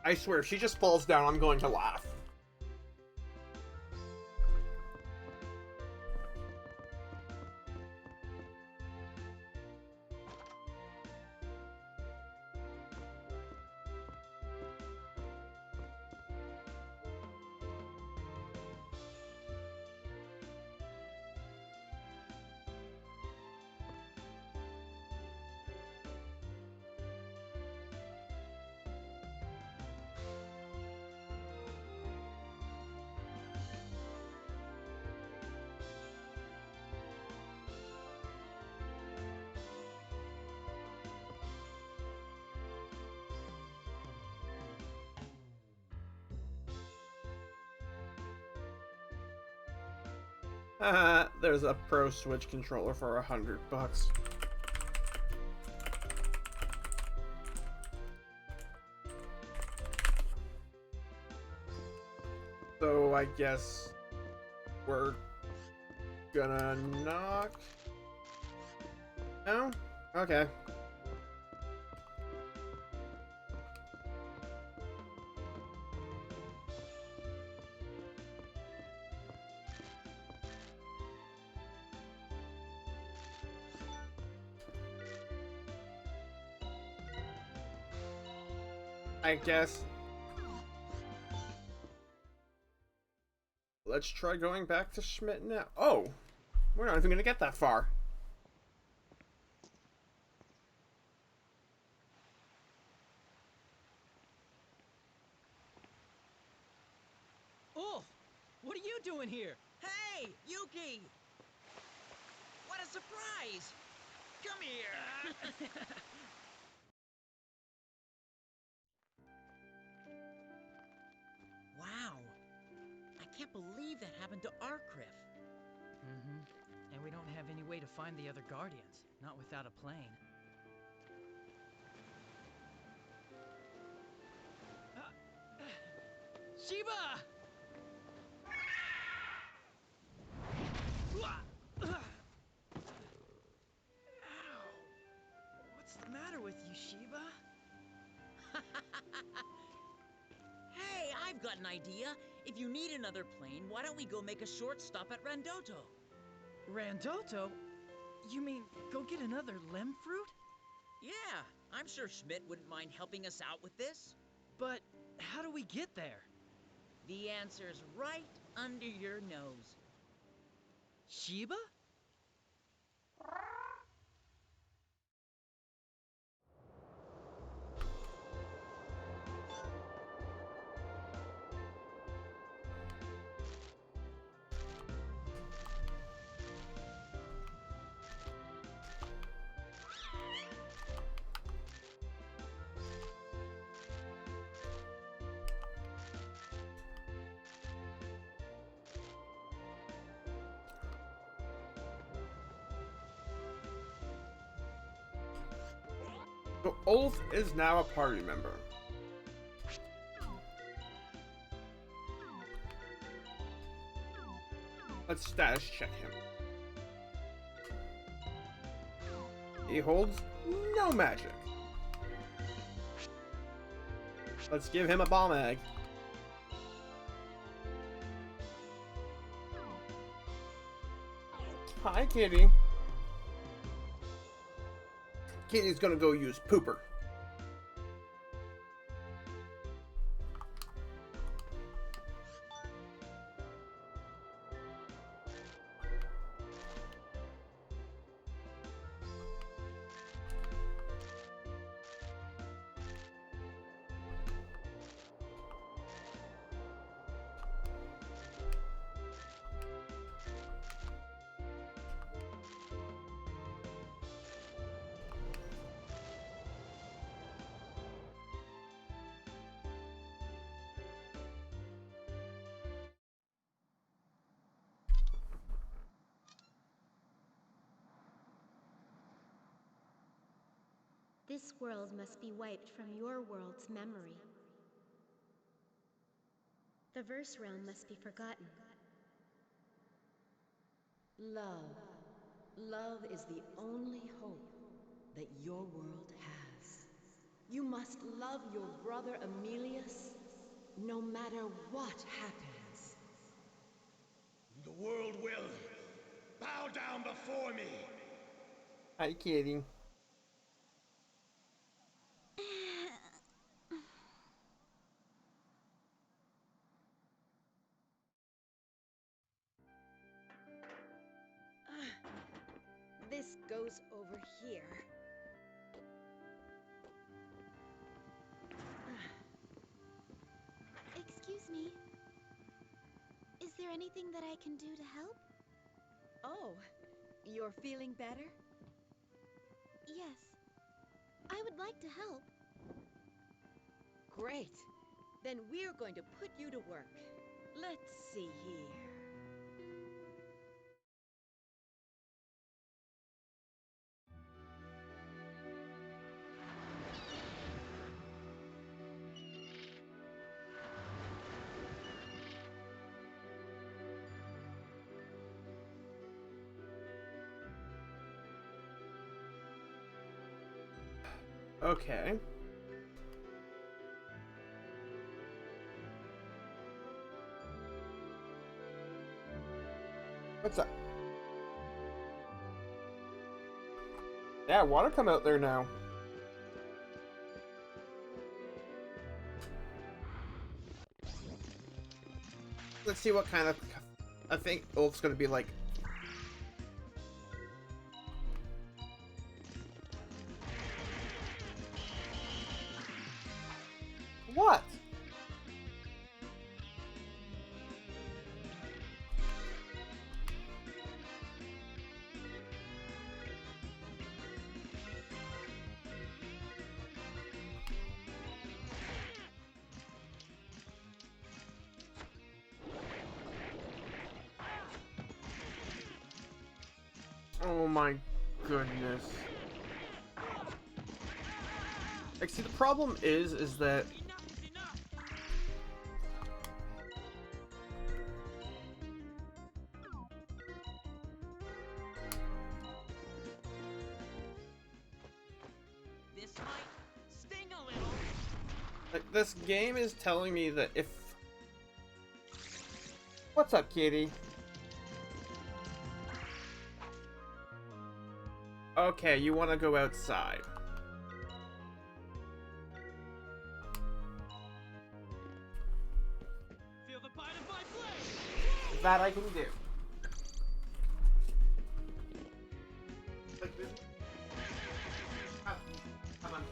I swear, if she just falls down, I'm going to laugh. Haha, there's a Pro Switch controller for $100. So I guess we're gonna knock. No? Okay. I guess. Let's try going back to Schmidt now. Oh, we're not even gonna get that far. Ulf! What are you doing here? Hey, Yuki! What a surprise! Come here! Wow. I can't believe that happened to Arcriff. Mm-hmm. And we don't have any way to find the other Guardians, not without a plane. Sheba! Ow! What's the matter with you, Sheba? Hey, I've got an idea. If you need another plane, why don't we go make a short stop at Randoto? Randoto? You mean go get another lem fruit? Yeah, I'm sure Schmidt wouldn't mind helping us out with this. But how do we get there? The answer's right under your nose. Sheba? So Ulf is now a party member. Let's status check him. He holds no magic. Let's give him a bomb egg. Hi, Kitty. Kitty's gonna go use Pooper. This world must be wiped from your world's memory. The verse realm must be forgotten. Love. Love is the only hope that your world has. You must love your brother Emilius, no matter what happens. The world will bow down before me. Hi, Kitty. This goes over here. Excuse me. Is there anything that I can do to help? Oh, you're feeling better? Yes. I would like to help. Great. Then we're going to put you to work. Let's see here. Okay. What's up? Yeah, water come out there now. Let's see what kind of... I think Ulf's gonna be like... What? Oh my goodness. Like, see, the problem is that... This might sting a little. Like, this game is telling me that if... What's up, kitty? Okay, you want to go outside. Feel the bite of my blade! That I can do. Like this. Come on.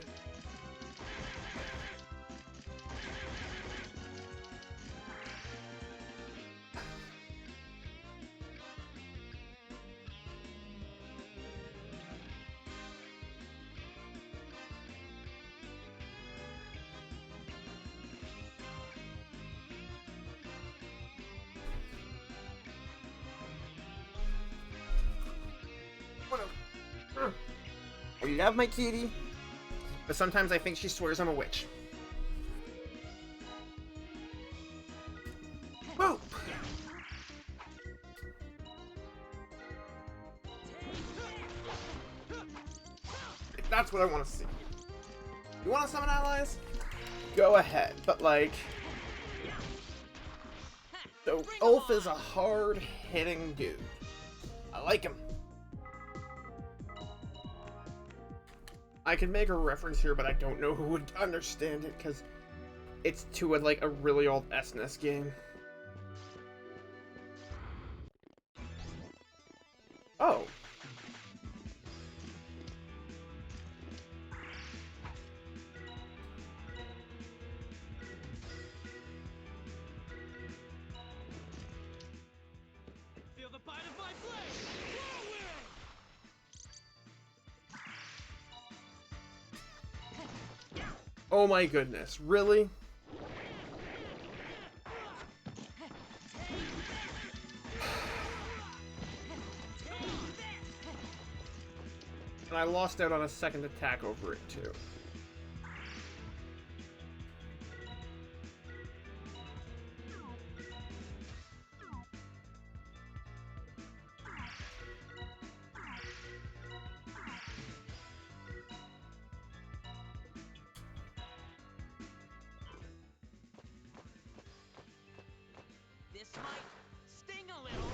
I love my kitty, but sometimes I think she swears I'm a witch. Whoa! That's what I want to see. You want to summon allies? Go ahead, but like... So, Ulf is a hard-hitting dude. I like him. I can make a reference here, but I don't know who would understand it, because it's to like a really old SNES game. Oh. Feel the bite of my blade! Whirlwind! Oh my goodness, really? And I lost out on a second attack over it too. This might sting a little.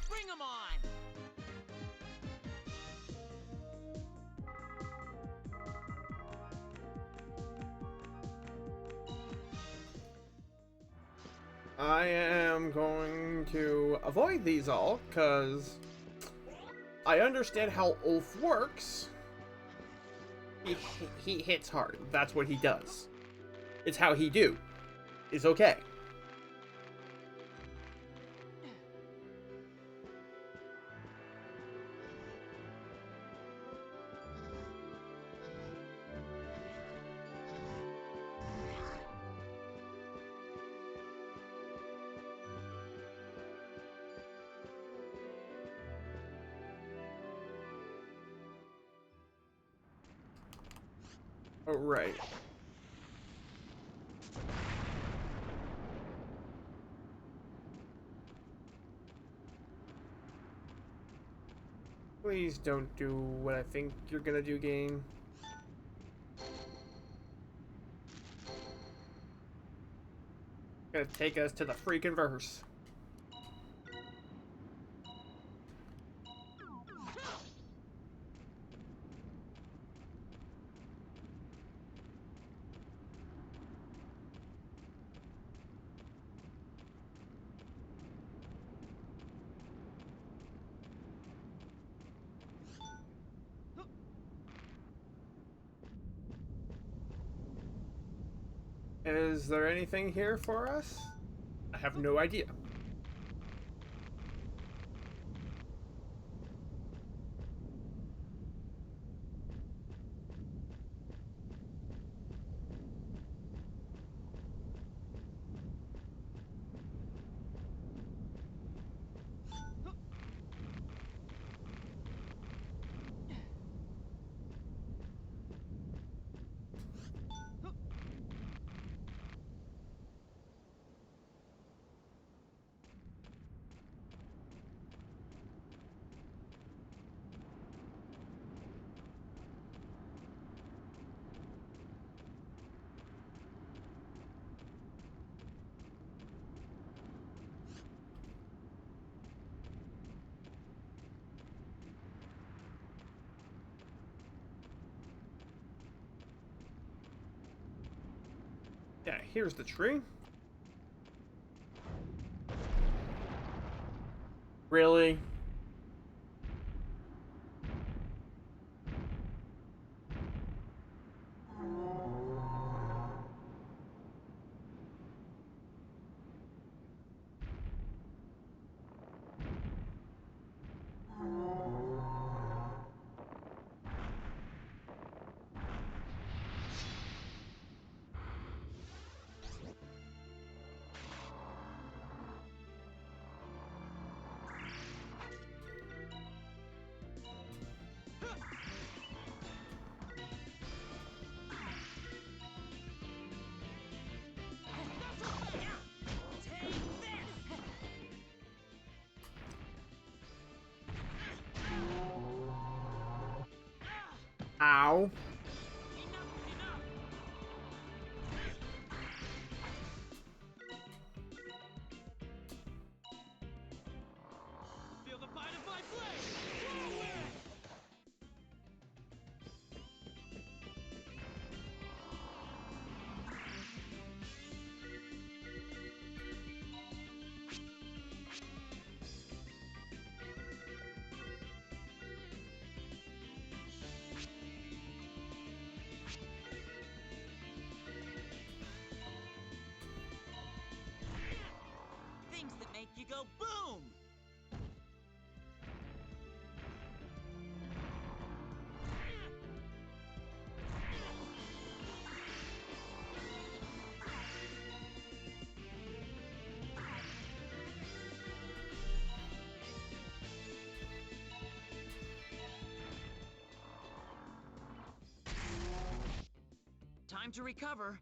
Bring 'em on! I am going to avoid these all, because I understand how Ulf works. He hits hard. That's what he does. It's how he do. It's okay. Oh, right. Please don't do what I think you're gonna do, game. Gonna take us to the freaking verse. Is there anything here for us? I have no idea. Yeah, here's the tree. Really? Ow. Feel the bite of my blade! Forward! Things that make you go boom! Time to recover.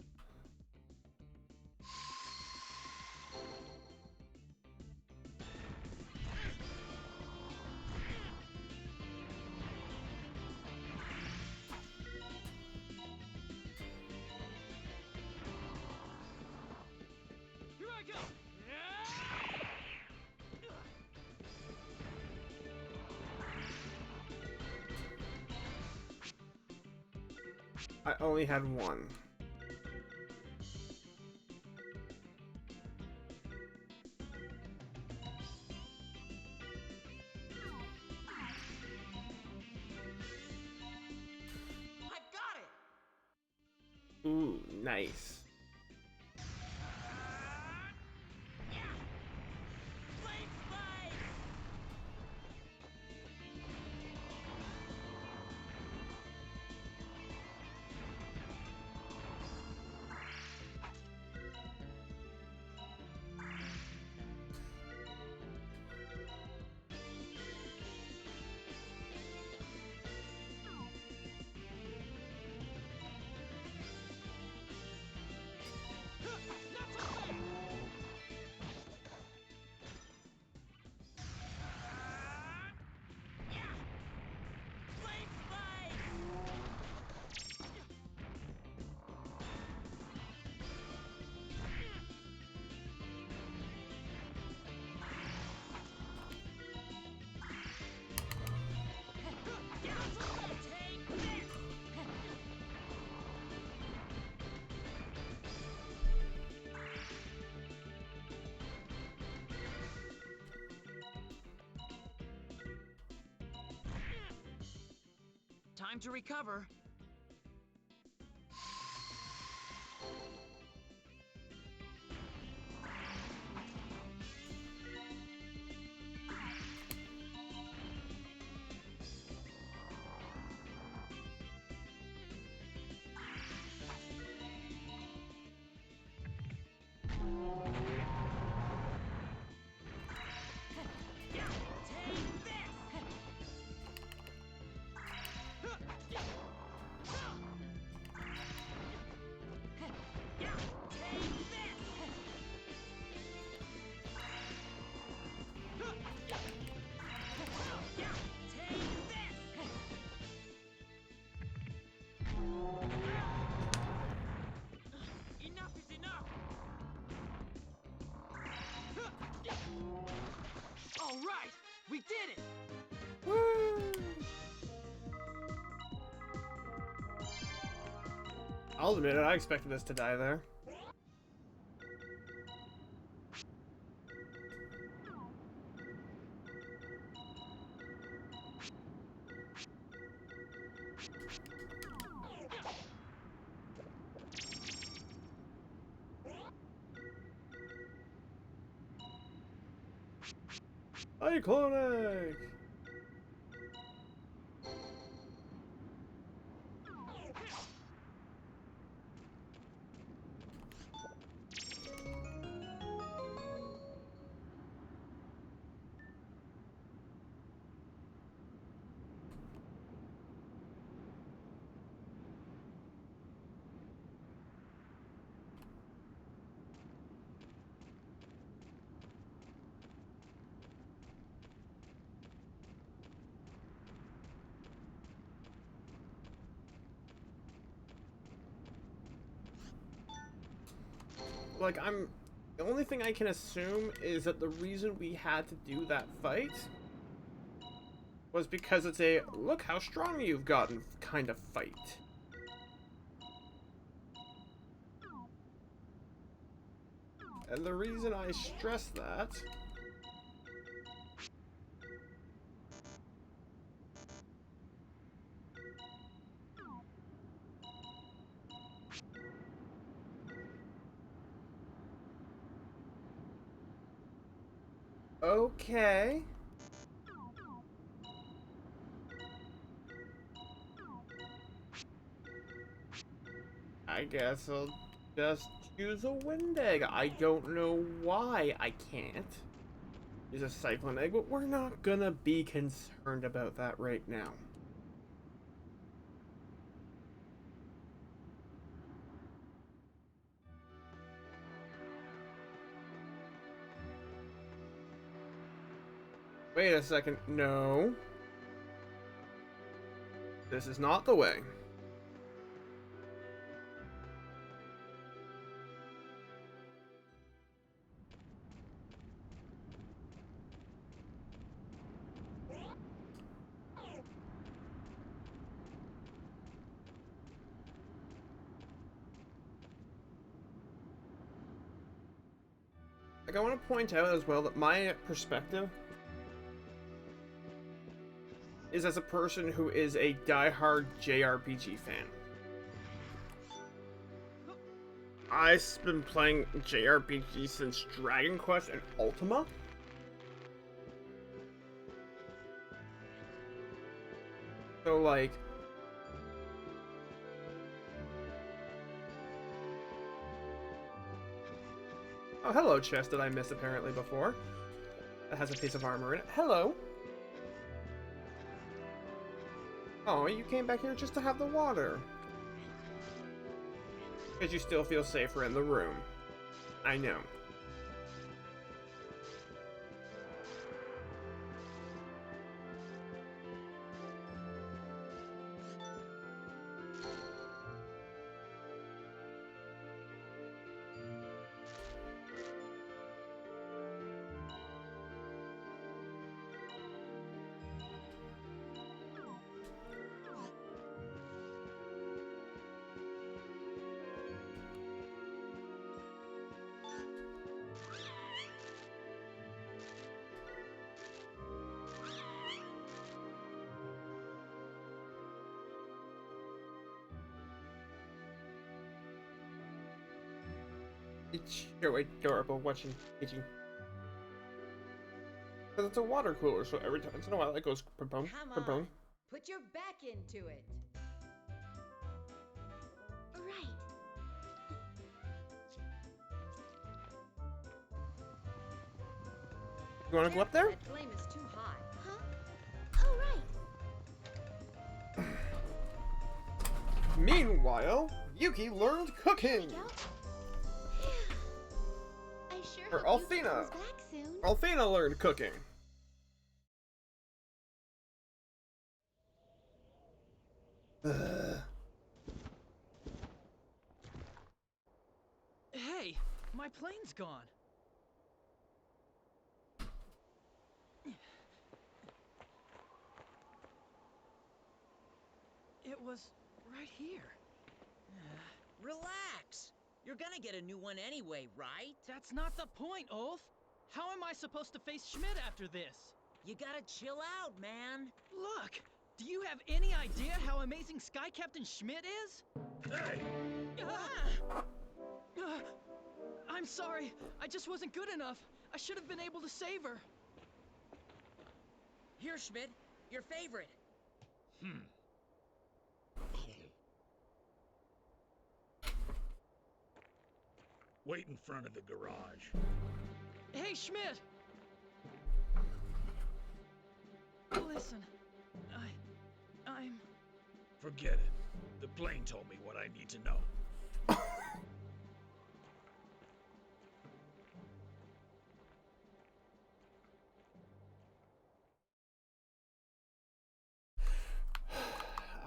Here I go! I only had one. I've got it! Ooh, nice. Flame spike! Not so fast! Flame spike! Take this! Time to recover. Take this! Enough is enough! All right! We did it! Woo! I'll admit it, I expected this to die there. Cyclonic! like, the only thing I can assume is that the reason we had to do that fight was because it's a look how strong you've gotten kind of fight. And the reason I stress that okay. I guess I'll just use a wind egg. I don't know why I can't use a cyclone egg, but we're not gonna be concerned about that right now. Wait a second. No. This is not the way. Like, I want to point out as well that my perspective is as a person who is a diehard JRPG fan. I've been playing JRPG since Dragon Quest and Ultima. So, like, oh, hello, chest that I missed apparently before. That has a piece of armor in it. Hello. Oh, you came back here just to have the water. Because you still feel safer in the room. I know. It's so adorable watching Pidgey. Because it's a water cooler, so every once in a while it goes boom, Come boom. on, put your back into it. Right. You want to go up there? That flame is too high. Huh? Oh, right. Meanwhile, Yuki learned cooking. Go. I sure Or hope Yuki Althena. comes back soon. Althena learned cooking. Hey, my plane's gone. It was right here. Relax. You're gonna get a new one anyway, right? That's not the point, Ulf. How am I supposed to face Schmidt after this? You gotta chill out, man. Look, do you have any idea how amazing Sky Captain Schmidt is? Hey! I'm sorry. I just wasn't good enough. I should have been able to save her. Here, Schmidt, your favorite. Wait in front of the garage. Hey, Schmidt! Listen, I'm... Forget it. The plane told me what I need to know.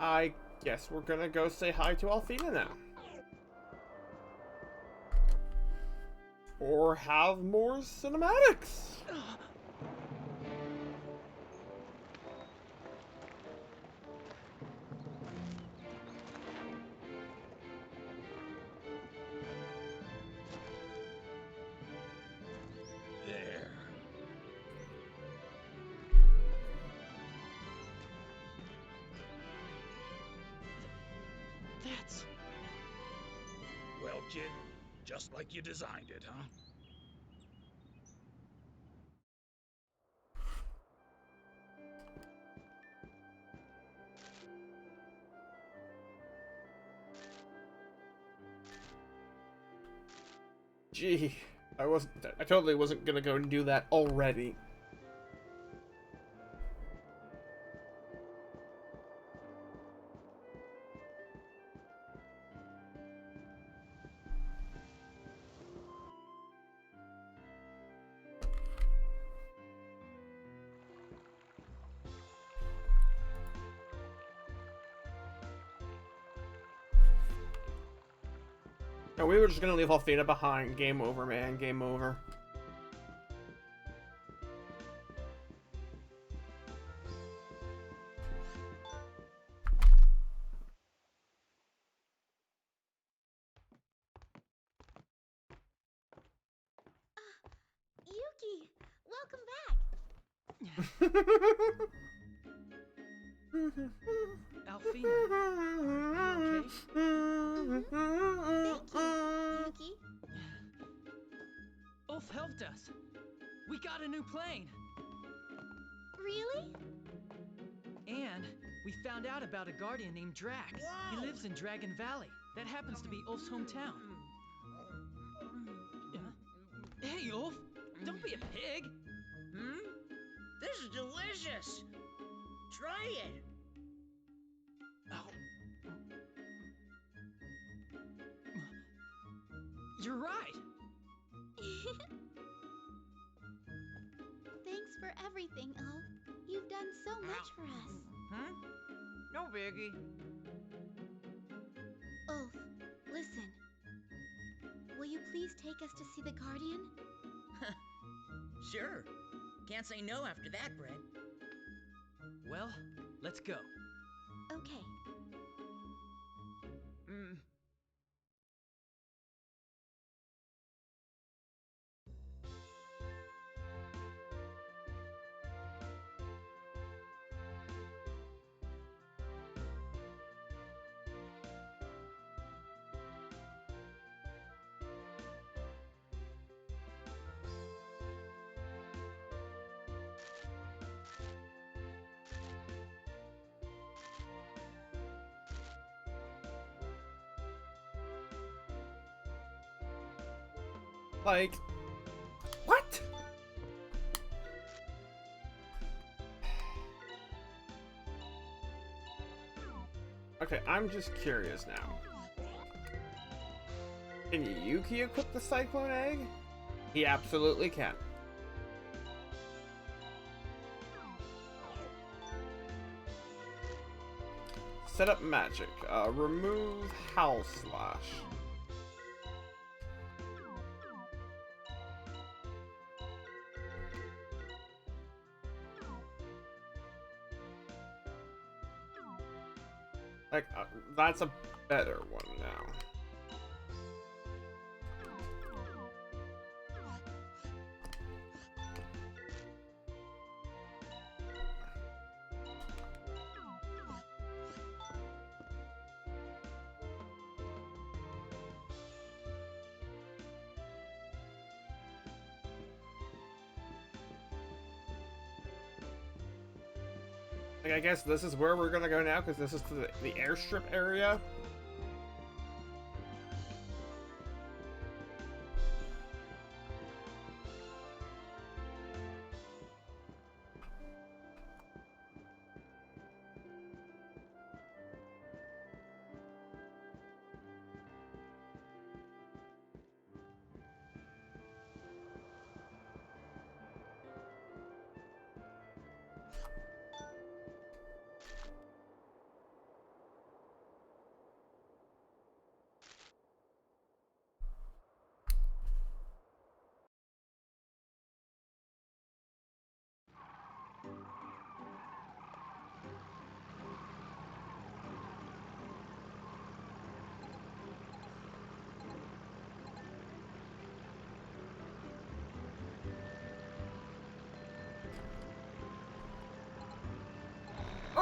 I guess we're gonna go say hi to Althena now. Or have more cinematics. There. That's... Well, kid, just like you designed it, huh? Gee, I totally wasn't gonna go and do that already. No, we were just gonna leave Alfina behind. Game over, man. Game over. Yuki, welcome back. Alfina, are you okay? Thank you, Yuki. Ulf helped us. We got a new plane. Really? And we found out about a guardian named Drac. He lives in Dragon Valley. That happens to be Ulf's hometown. Hey, Ulf! Don't be a pig! This is delicious. Try it. Oh. You're right. Thanks for everything, Ulf. You've done so much for us. No biggie. Ulf, listen. Will you please take us to see the Guardian? Sure. Can't say no after that, Brett. Well, let's go. Okay. Like, what? Okay, I'm just curious now. Can Yuki equip the Cyclone Egg? He absolutely can. Set up magic. Remove Howl Slash. Like, that's a better one now. Like, I guess this is where we're gonna go now, because this is to the airstrip area.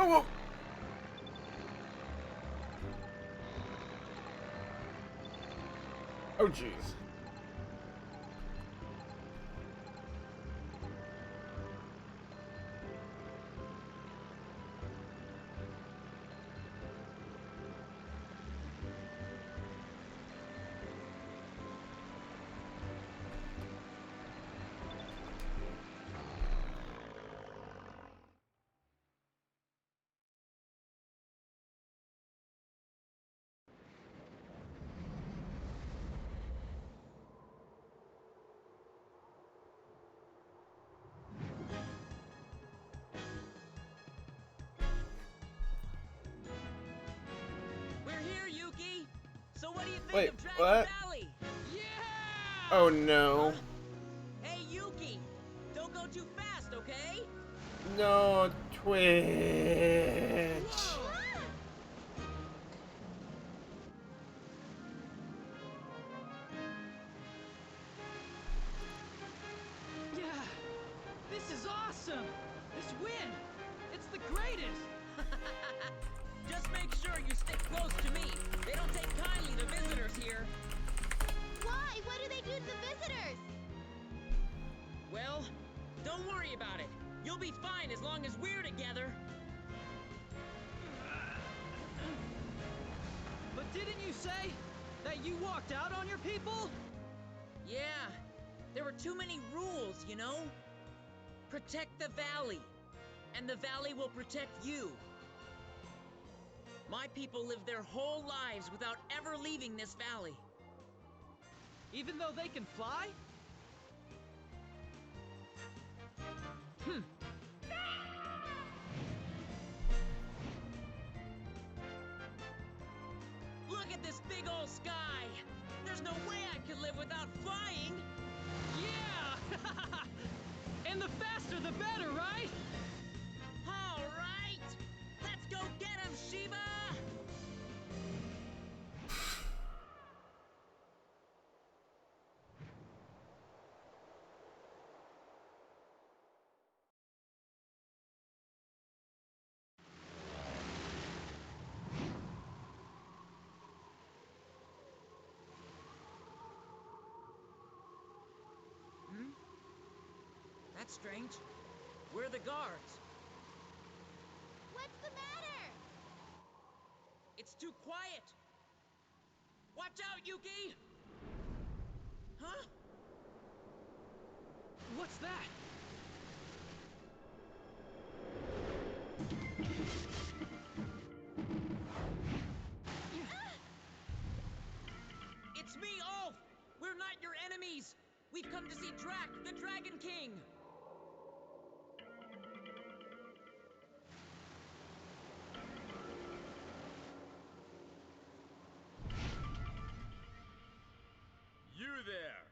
Oh! Oh, jeez. We're here, Yuki! So what do you think Wait, of Dragon what? Valley? Yeah! Oh no. Hey, Yuki! Don't go too fast, okay? No, Twitch. Yeah! This is awesome! This win! It's the greatest! Just make sure you stick close to me. They don't take kindly to visitors here. Why? What do they do to the visitors? Well, don't worry about it. You'll be fine as long as we're together. But didn't you say that you walked out on your people? Yeah, there were too many rules, you know? Protect the valley, and the valley will protect you. My people live their whole lives without ever leaving this valley. Even though they can fly? Look at this big old sky! There's no way I could live without flying! Yeah! And the faster the better, right? All right! Let's go get him, Shiva! That's strange. Where are the guards? What's the matter? It's too quiet! Watch out, Yuki! Huh? What's that? It's me, Ulf! We're not your enemies! We've come to see Drac, the Dragon King! You there!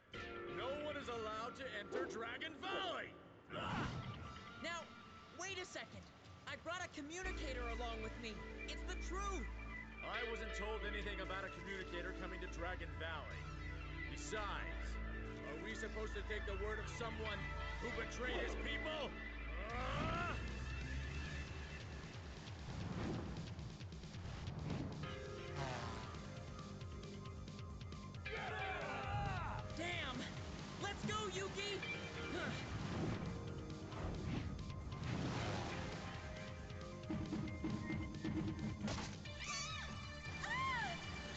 No one is allowed to enter Dragon Valley! Now, wait a second! I brought a communicator along with me! It's the truth! I wasn't told anything about a communicator coming to Dragon Valley. Besides, are we supposed to take the word of someone who betrayed his people? Damn! Let's go, Yuki!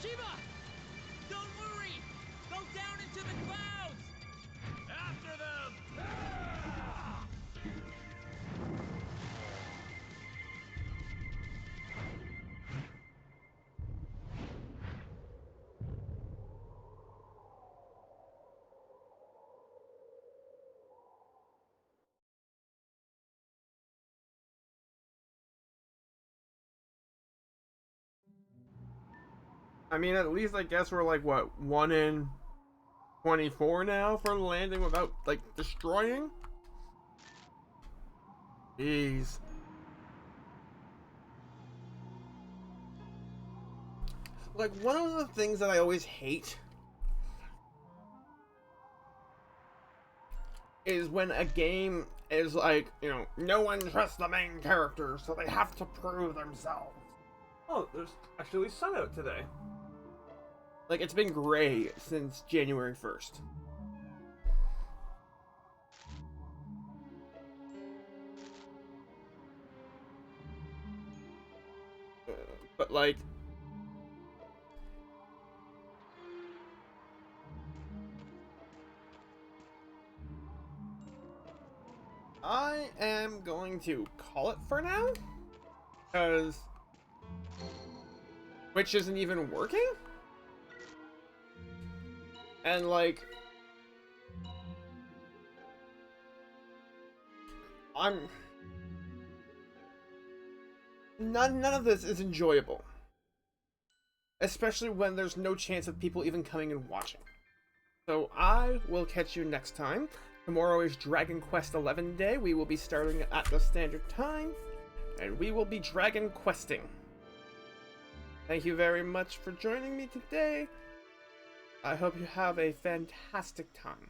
Shiva! Don't worry! Go down into the clouds! After them! I mean, at least I guess we're like, what, 1 in 24 now for landing without, like, destroying? Jeez. Like, one of the things that I always hate is when a game is like, no one trusts the main character, so they have to prove themselves. Oh, there's actually sun out today. Like, it's been gray since January 1st. But, like... I am going to call it for now, because... Which isn't even working? And, like... None of this is enjoyable. Especially when there's no chance of people even coming and watching. So I will catch you next time. Tomorrow is Dragon Quest XI day. We will be starting at the standard time. And we will be Dragon Questing. Thank you very much for joining me today. I hope you have a fantastic time.